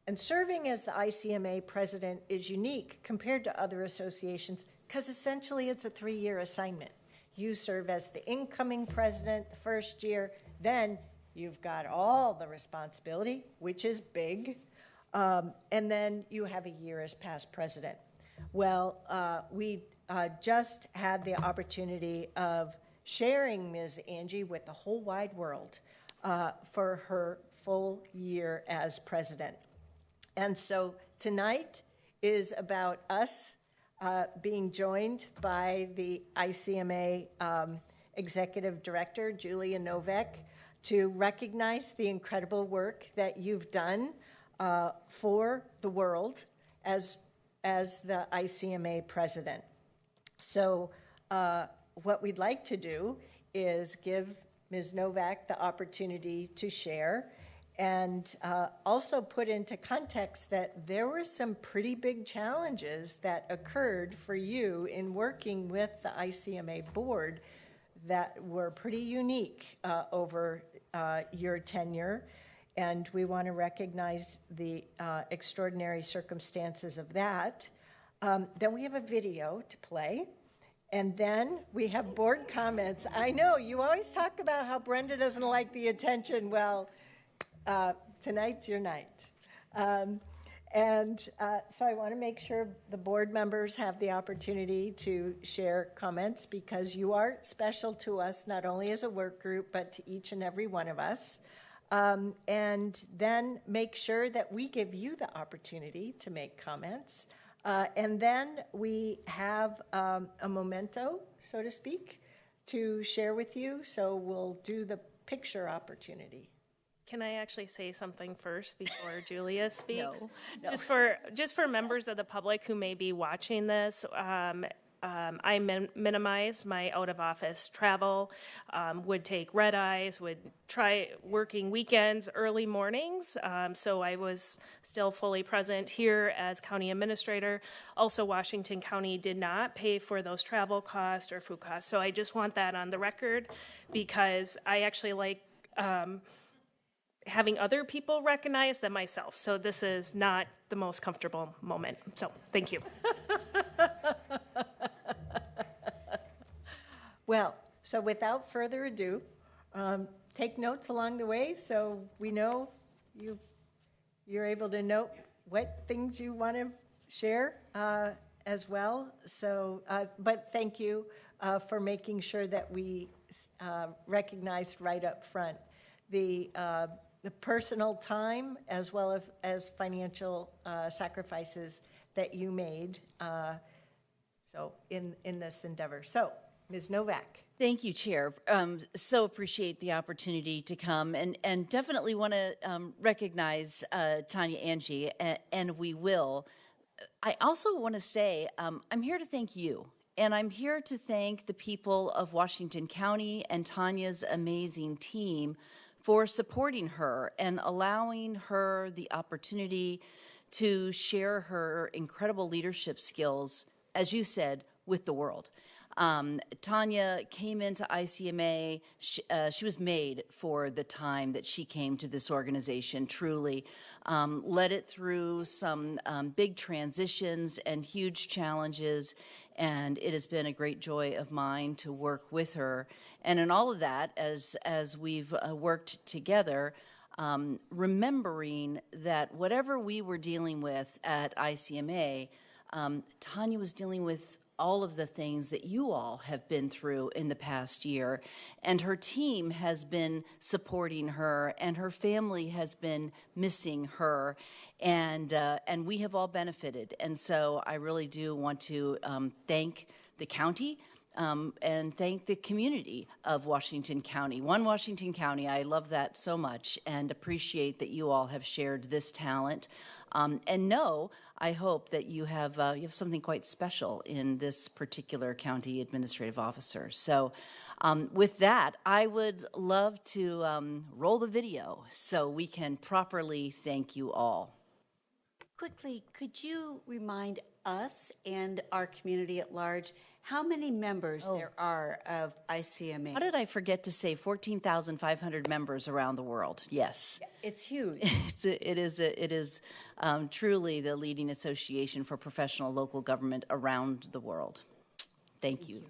And serving as the ICMA president is unique compared to other associations because essentially it's a 3-year assignment. You serve as the incoming president the first year, then you've got all the responsibility, which is big, and then you have a year as past president. Well, we just had the opportunity of sharing Ms. Angie with the whole wide world for her full year as president. And so Tonight is about us being joined by the ICMA Executive Director, Julia Novak, to recognize the incredible work that you've done for the world as the ICMA President. So what we'd like to do is give Ms. Novak the opportunity to share and also put into context that there were some pretty big challenges that occurred for you in working with the ICMA board that were pretty unique over your tenure. And we want to recognize the extraordinary circumstances of that. Then we have a video to play. And then we have board comments. I know, you always talk about how Brenda doesn't like the attention. Well, tonight's your night. So I want to make sure the board members have the opportunity to share comments because you are special to us, not only as a work group, but to each and every one of us. And then make sure that we give you the opportunity to make comments. And then we have a memento, so to speak, to share with you. So we'll do the picture opportunity. Can I actually say something first before Julia speaks? No. Just for members of the public who may be watching this, I minimized my out-of-office travel, would take red eyes, would try working weekends, early mornings, so I was still fully present here as county administrator. Also, Washington County did not pay for those travel costs or food costs, so I just want that on the record because I actually like having other people recognize than myself, so this is not the most comfortable moment, so thank you. Well, so without further ado, take notes along the way so we know you're able to note what things you want to share as well. So, but thank you for making sure that we recognized right up front the personal time as well as financial sacrifices that you made so in this endeavor. So, Ms. Novak. Thank you, Chair. So appreciate the opportunity to come and definitely want to recognize Tanya Angie, and we will. I also want to say I'm here to thank you, and I'm here to thank the people of Washington County and Tanya's amazing team for supporting her and allowing her the opportunity to share her incredible leadership skills, as you said, with the world. Tanya came into ICMA, she was made for the time that she came to this organization, truly. Led it through some big transitions and huge challenges, and it has been a great joy of mine to work with her. And in all of that, as we've worked together, remembering that whatever we were dealing with at ICMA, Tanya was dealing with all of the things that you all have been through in the past year. And her team has been supporting her, and her family has been missing her. And we have all benefited. And so I really do want to thank the county and thank the community of Washington County. One Washington County, I love that so much and appreciate that you all have shared this talent. And know, I hope that you have something quite special in this particular county administrative officer. So with that, I would love to roll the video so we can properly thank you all. Quickly, could you remind us and our community at large how many members there are of ICMA? How did I forget to say 14,500 members around the world? Yes. It's huge. It is truly the leading association for professional local government around the world. Thank you.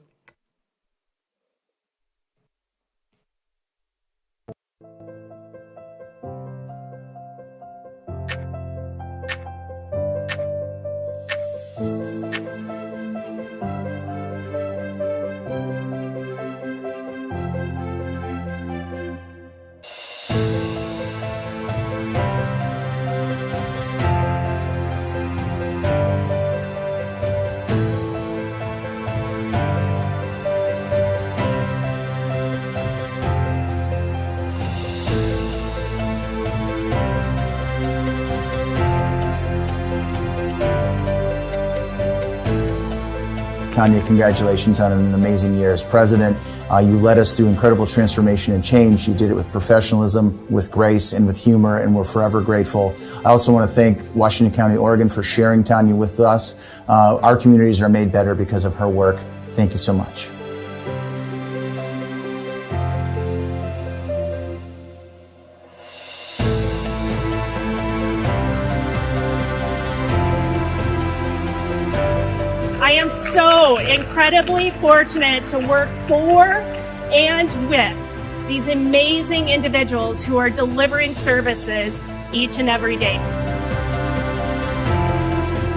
Tanya, congratulations on an amazing year as president. You led us through incredible transformation and change. You did it with professionalism, with grace, and with humor, and we're forever grateful. I also want to thank Washington County, Oregon for sharing Tanya with us. Our communities are made better because of her work. Thank you so much. I am so incredibly fortunate to work for and with these amazing individuals who are delivering services each and every day.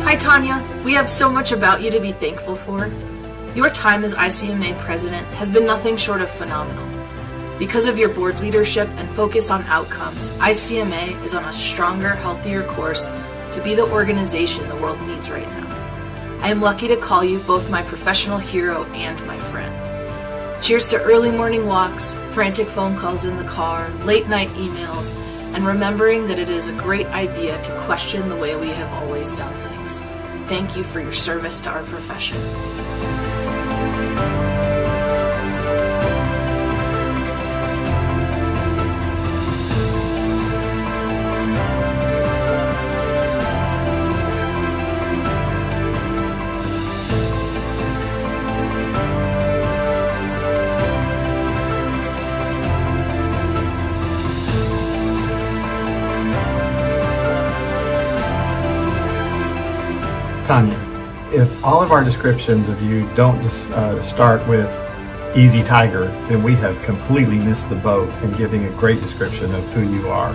Hi, Tanya. We have so much about you to be thankful for. Your time as ICMA president has been nothing short of phenomenal. Because of your board leadership and focus on outcomes, ICMA is on a stronger, healthier course to be the organization the world needs right now. I am lucky to call you both my professional hero and my friend. Cheers to early morning walks, frantic phone calls in the car, late night emails, and remembering that it is a great idea to question the way we have always done things. Thank you for your service to our profession. Tanya, if all of our descriptions of you don't just start with easy tiger, then we have completely missed the boat in giving a great description of who you are.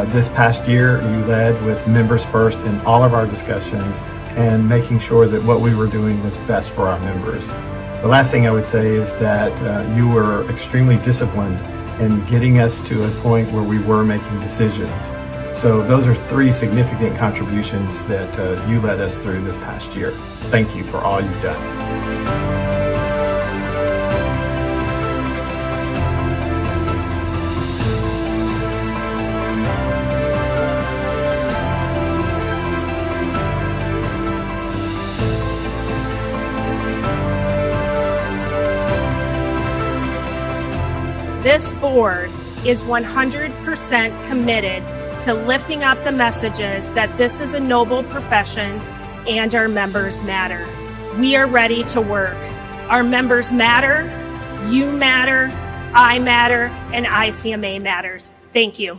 This past year, you led with members first in all of our discussions and making sure that what we were doing was best for our members. The last thing I would say is that you were extremely disciplined in getting us to a point where we were making decisions. So those are three significant contributions that you led us through this past year. Thank you for all you've done. This board is 100% committed to lifting up the messages that this is a noble profession and our members matter. We are ready to work. Our members matter, you matter, I matter, and ICMA matters. Thank you.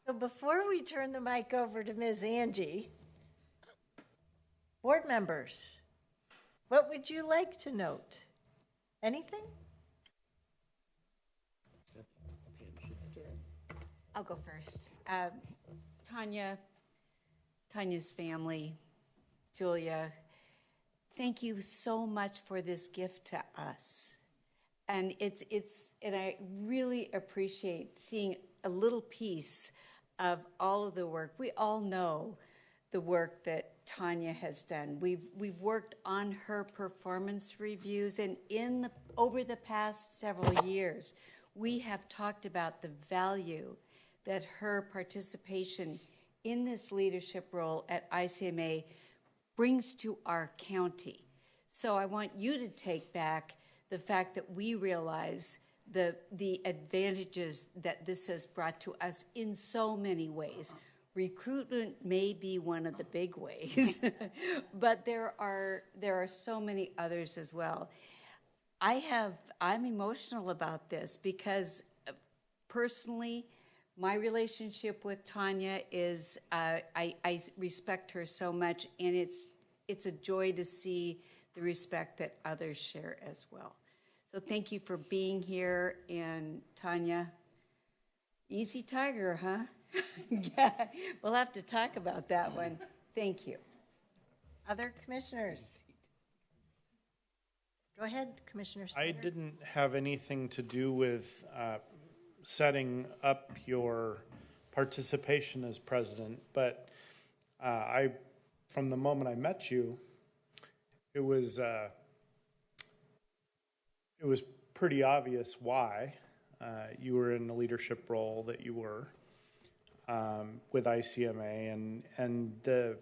So before we turn the mic over to Ms. Angie, board members, what would you like to note? Anything? I'll go first. Tanya's family, Julia, thank you so much for this gift to us. And and I really appreciate seeing a little piece of all of the work. We all know the work that Tanya has done. We've worked on her performance reviews, and over the past several years, we have talked about the value that her participation in this leadership role at ICMA brings to our county. So I want you to take back the fact that we realize the advantages that this has brought to us in so many ways. Recruitment may be one of the big ways, but there are so many others as well. I'm emotional about this because personally, my relationship with Tanya is I respect her so much, and it's a joy to see the respect that others share as well. So thank you for being here, and Tanya, easy tiger, huh? Yeah, we'll have to talk about that one. Thank you. Other commissioners? Go ahead, Commissioner Sawyer. I didn't have anything to do with setting up your participation as president, but from the moment I met you, it was pretty obvious why you were in the leadership role that you were with ICMA, and the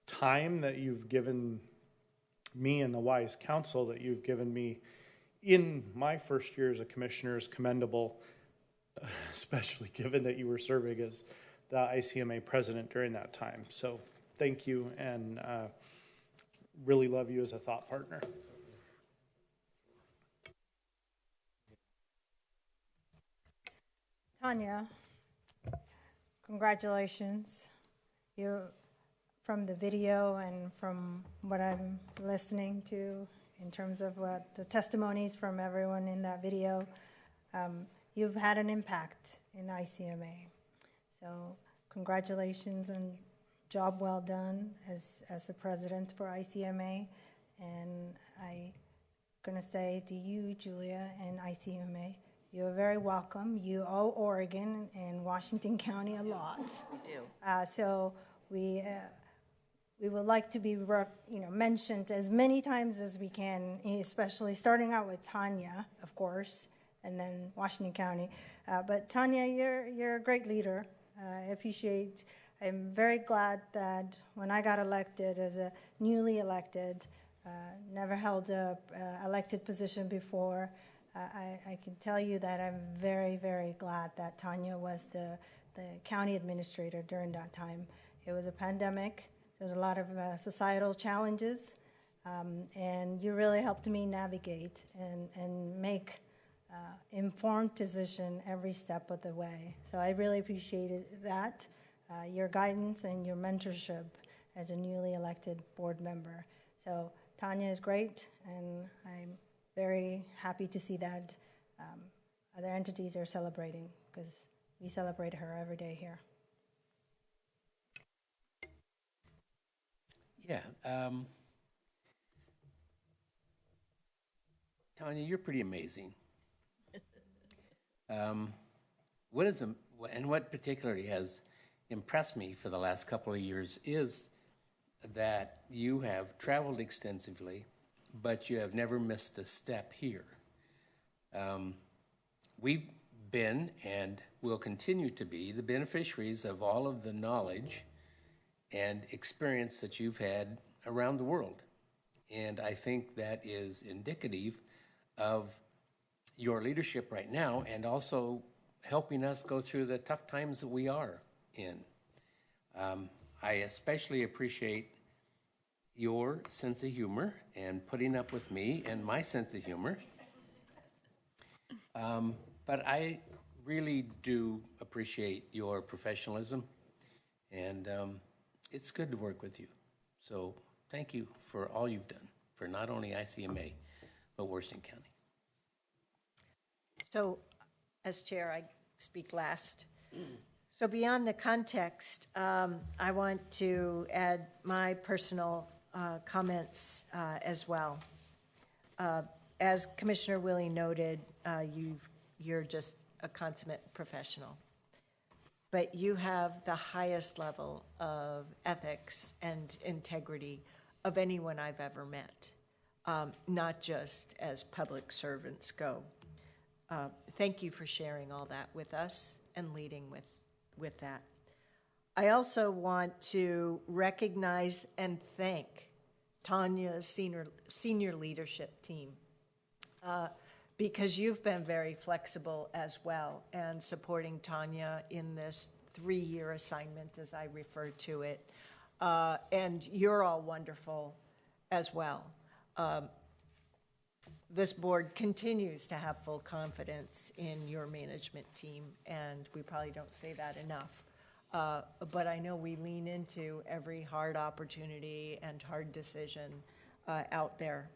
time that you've given me and the wise counsel that you've given me in my first year as a commissioner is commendable, especially given that you were serving as the ICMA president during that time. So thank you, and really love you as a thought partner. Tanya, congratulations. You, from the video and from what I'm listening to in terms of what the testimonies from everyone in that video, you've had an impact in ICMA. So congratulations and job well done as a president for ICMA. And I'm going to say to you, Julia, and ICMA, you're very welcome. You owe Oregon and Washington County a lot. We do. So we would like to be mentioned as many times as we can, especially starting out with Tanya, of course, and then Washington County. But Tanya, you're a great leader. I'm very glad that when I got elected as a newly elected, never held a elected position before, I can tell you that I'm very, very glad that Tanya was the county administrator during that time. It was a pandemic. There was a lot of societal challenges, and you really helped me navigate and make informed decision every step of the way. So I really appreciated that, your guidance and your mentorship as a newly elected board member. So Tanya is great, and I'm very happy to see that other entities are celebrating, because we celebrate her every day here. Yeah. Tanya, you're pretty amazing. What particularly has impressed me for the last couple of years is that you have traveled extensively, but you have never missed a step here. We've been and will continue to be the beneficiaries of all of the knowledge and experience that you've had around the world. And I think that is indicative of your leadership right now, and also helping us go through the tough times that we are in. I especially appreciate your sense of humor and putting up with me and my sense of humor. But I really do appreciate your professionalism, and it's good to work with you. So thank you for all you've done for not only ICMA, but Washington County. So, as chair, I speak last. So beyond the context, I want to add my personal comments as well. As Commissioner Willie noted, you're just a consummate professional, but you have the highest level of ethics and integrity of anyone I've ever met, not just as public servants go. Thank you for sharing all that with us and leading with that. I also want to recognize and thank Tanya's senior leadership team, because you've been very flexible as well and supporting Tanya in this 3-year assignment, as I refer to it. And you're all wonderful as well. This board continues to have full confidence in your management team, and we probably don't say that enough. But I know we lean into every hard opportunity and hard decision out there.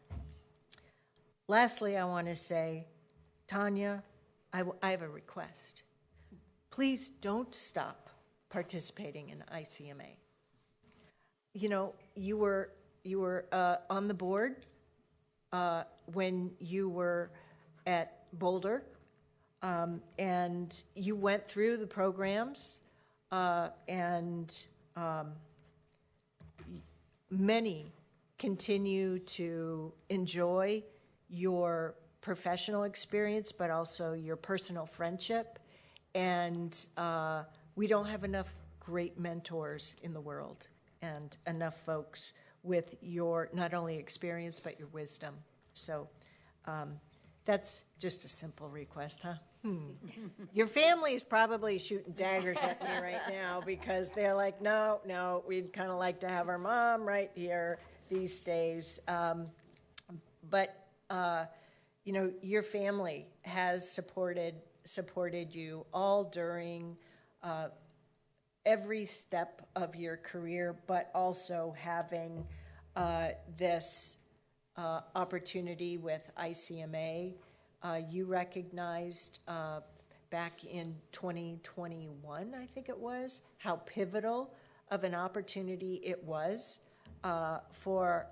Lastly, I want to say, Tanya, I have a request. Please don't stop participating in ICMA. You know, you were on the board when you were at Boulder, and you went through the programs, and many continue to enjoy your professional experience, but also your personal friendship. And we don't have enough great mentors in the world and enough folks with your not only experience, but your wisdom. So that's just a simple request, huh? Your family is probably shooting daggers at me right now because they're like, no, we'd kind of like to have our mom right here these days. But your family has supported you all during every step of your career, but also having this opportunity with ICMA. You recognized back in 2021, I think it was, how pivotal of an opportunity it was for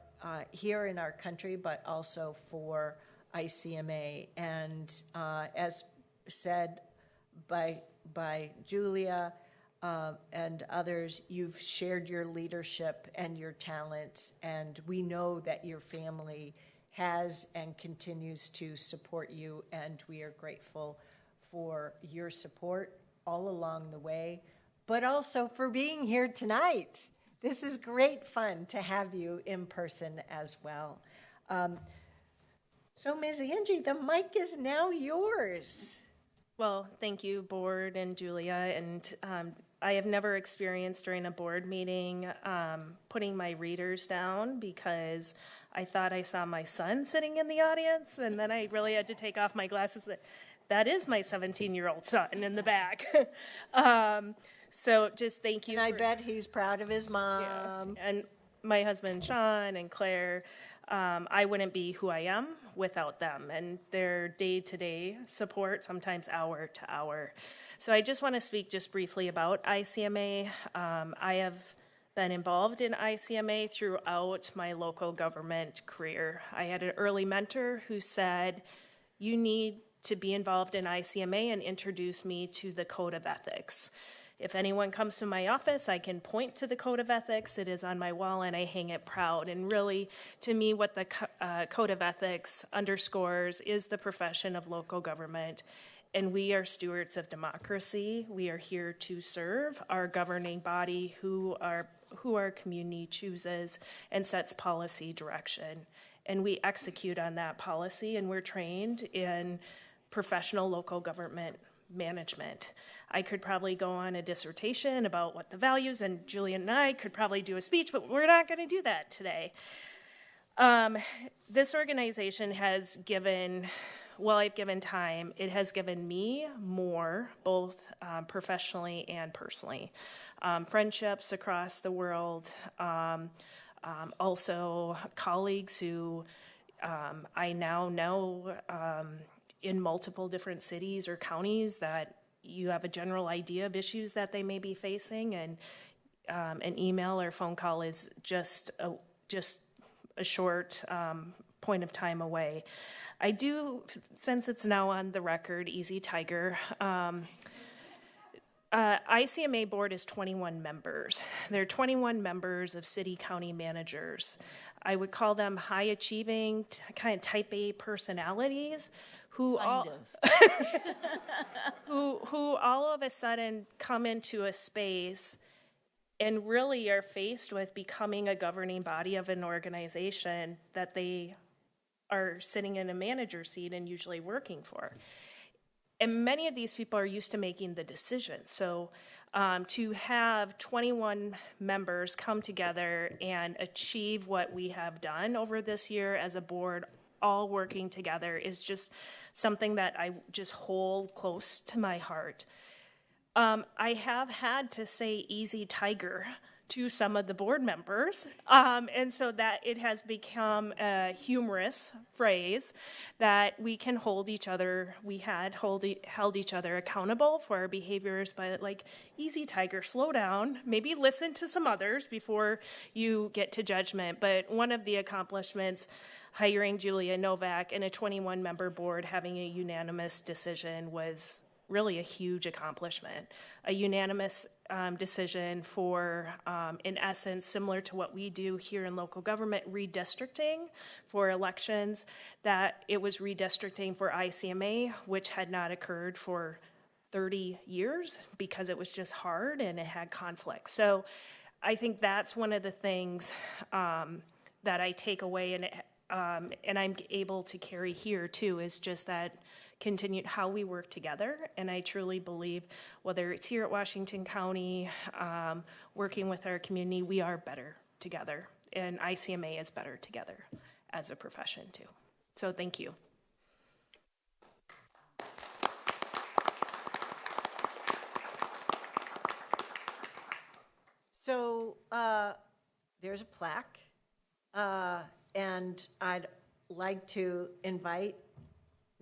here in our country, but also for ICMA. And as said by Julia and others, you've shared your leadership and your talents, and we know that your family has and continues to support you, and we are grateful for your support all along the way, but also for being here tonight. This is great fun to have you in person as well. So, Ms. Angie, the mic is now yours. Well, thank you, Board and Julia. And I have never experienced during a board meeting putting my readers down because I thought I saw my son sitting in the audience, and then I really had to take off my glasses. That is my 17-year-old son in the back. So just thank you. And I bet he's proud of his mom. Yeah. And my husband, Sean, and Claire. I wouldn't be who I am without them and their day-to-day support, sometimes hour to hour. So I just want to speak just briefly about ICMA. I have been involved in ICMA throughout my local government career. I had an early mentor who said, you need to be involved in ICMA, and introduced me to the Code of Ethics. If anyone comes to my office, I can point to the Code of Ethics. It is on my wall, and I hang it proud. And really, to me, what the Code of Ethics underscores is the profession of local government. And we are stewards of democracy. We are here to serve our governing body who our community chooses and sets policy direction. And we execute on that policy, and we're trained in professional local government management. I could probably go on a dissertation about what the values, and Julian and I could probably do a speech, but we're not going to do that today. This organization has given, well, I've given time, it has given me more, both professionally and personally. Friendships across the world, also colleagues who I now know in multiple different cities or counties that you have a general idea of issues that they may be facing, and an email or phone call is just a short point of time away. I do, since it's now on the record, Easy Tiger, ICMA board is 21 members. There are 21 members of city county managers. I would call them high-achieving, kind of type A personalities who all of a sudden come into a space and really are faced with becoming a governing body of an organization that they are sitting in a manager seat and usually working for. And many of these people are used to making the decision. So to have 21 members come together and achieve what we have done over this year as a board, all working together, is just something that I just hold close to my heart. I have had to say Easy Tiger to some of the board members, and so that it has become a humorous phrase that we can hold each other, held each other accountable for our behaviors, but like, Easy Tiger, slow down, maybe listen to some others before you get to judgment. But one of the accomplishments, hiring Julia Novak and a 21-member board having a unanimous decision, was really a huge accomplishment. A unanimous decision for, in essence, similar to what we do here in local government, redistricting for elections, that it was redistricting for ICMA, which had not occurred for 30 years because it was just hard and it had conflict. So I think that's one of the things that I take away, and I'm able to carry here too, is just that continued how we work together. And I truly believe, whether it's here at Washington County, working with our community, we are better together, and ICMA is better together as a profession too. So thank you. So there's a plaque, and I'd like to invite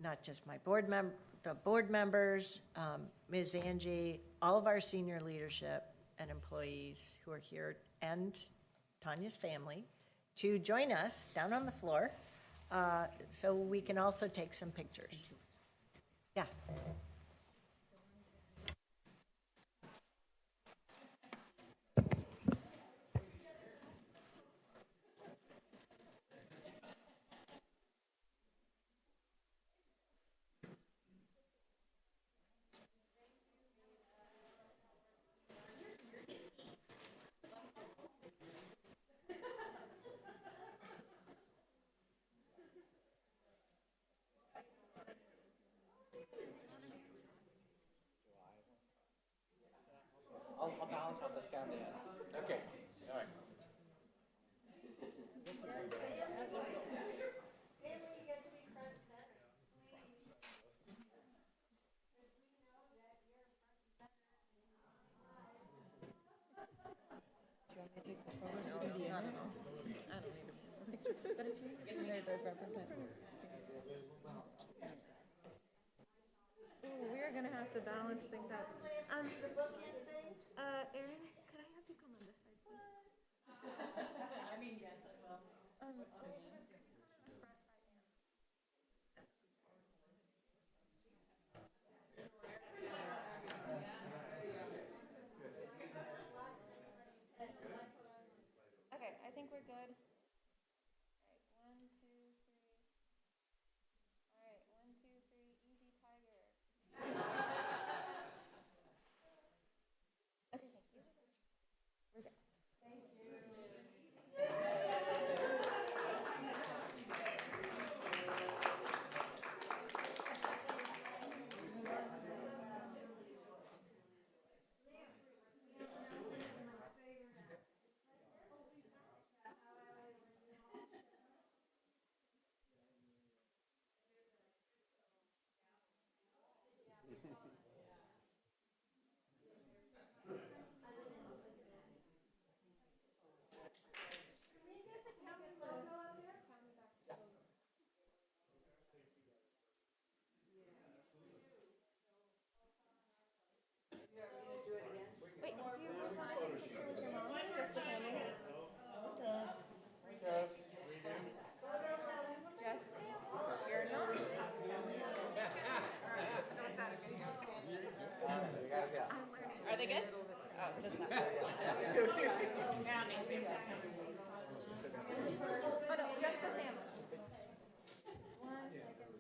not just my the board members, Ms. Angie, all of our senior leadership and employees who are here, and Tanya's family, to join us down on the floor so we can also take some pictures. Yeah. I'll balance on this guy. Okay, all right. We are going to have to balance things out. Erin, could I have you come on this side, please? I mean, yes, I will. Okay, I think we're good. All right, 1, 2, 3. All right, 1, 2, 3. Easy tiger. Okay, thank you. We're good. Thank you. Wait, do you want to take a picture with your mom? Just the family? Okay. Just you're not. Are they good? Oh, just that. Oh, no, just the family. One second. 1, 2, 3.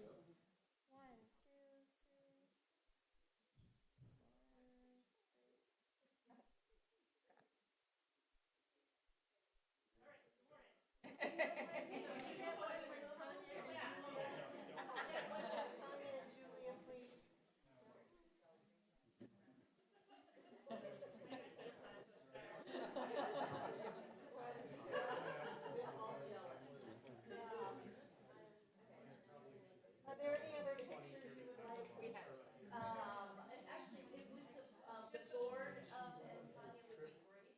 Are there any other pictures you would like? We have. Actually, if we could, the board and Tanya would be great.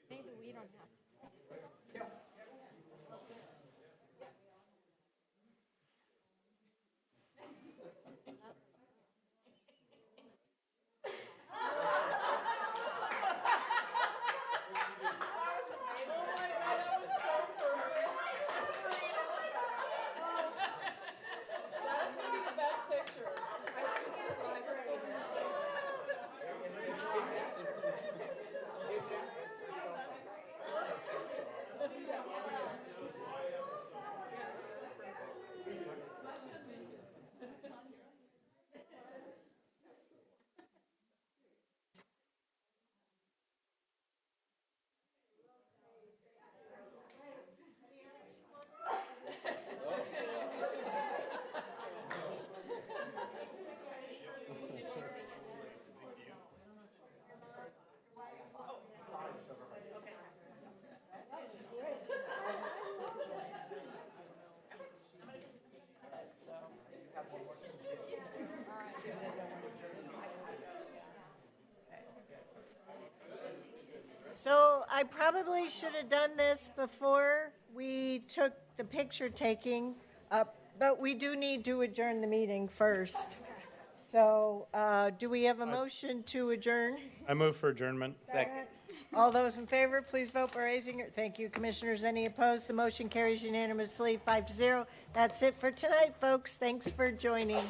Maybe we don't have. That's going to be the best picture. I probably should have done this before we took the picture taking, but we do need to adjourn the meeting first. So do we have a motion to adjourn? I move for adjournment. Second. All those in favor, please vote by raising your. Thank you, Commissioners. Any opposed? The motion carries unanimously, 5-0. That's it for tonight, folks. Thanks for joining.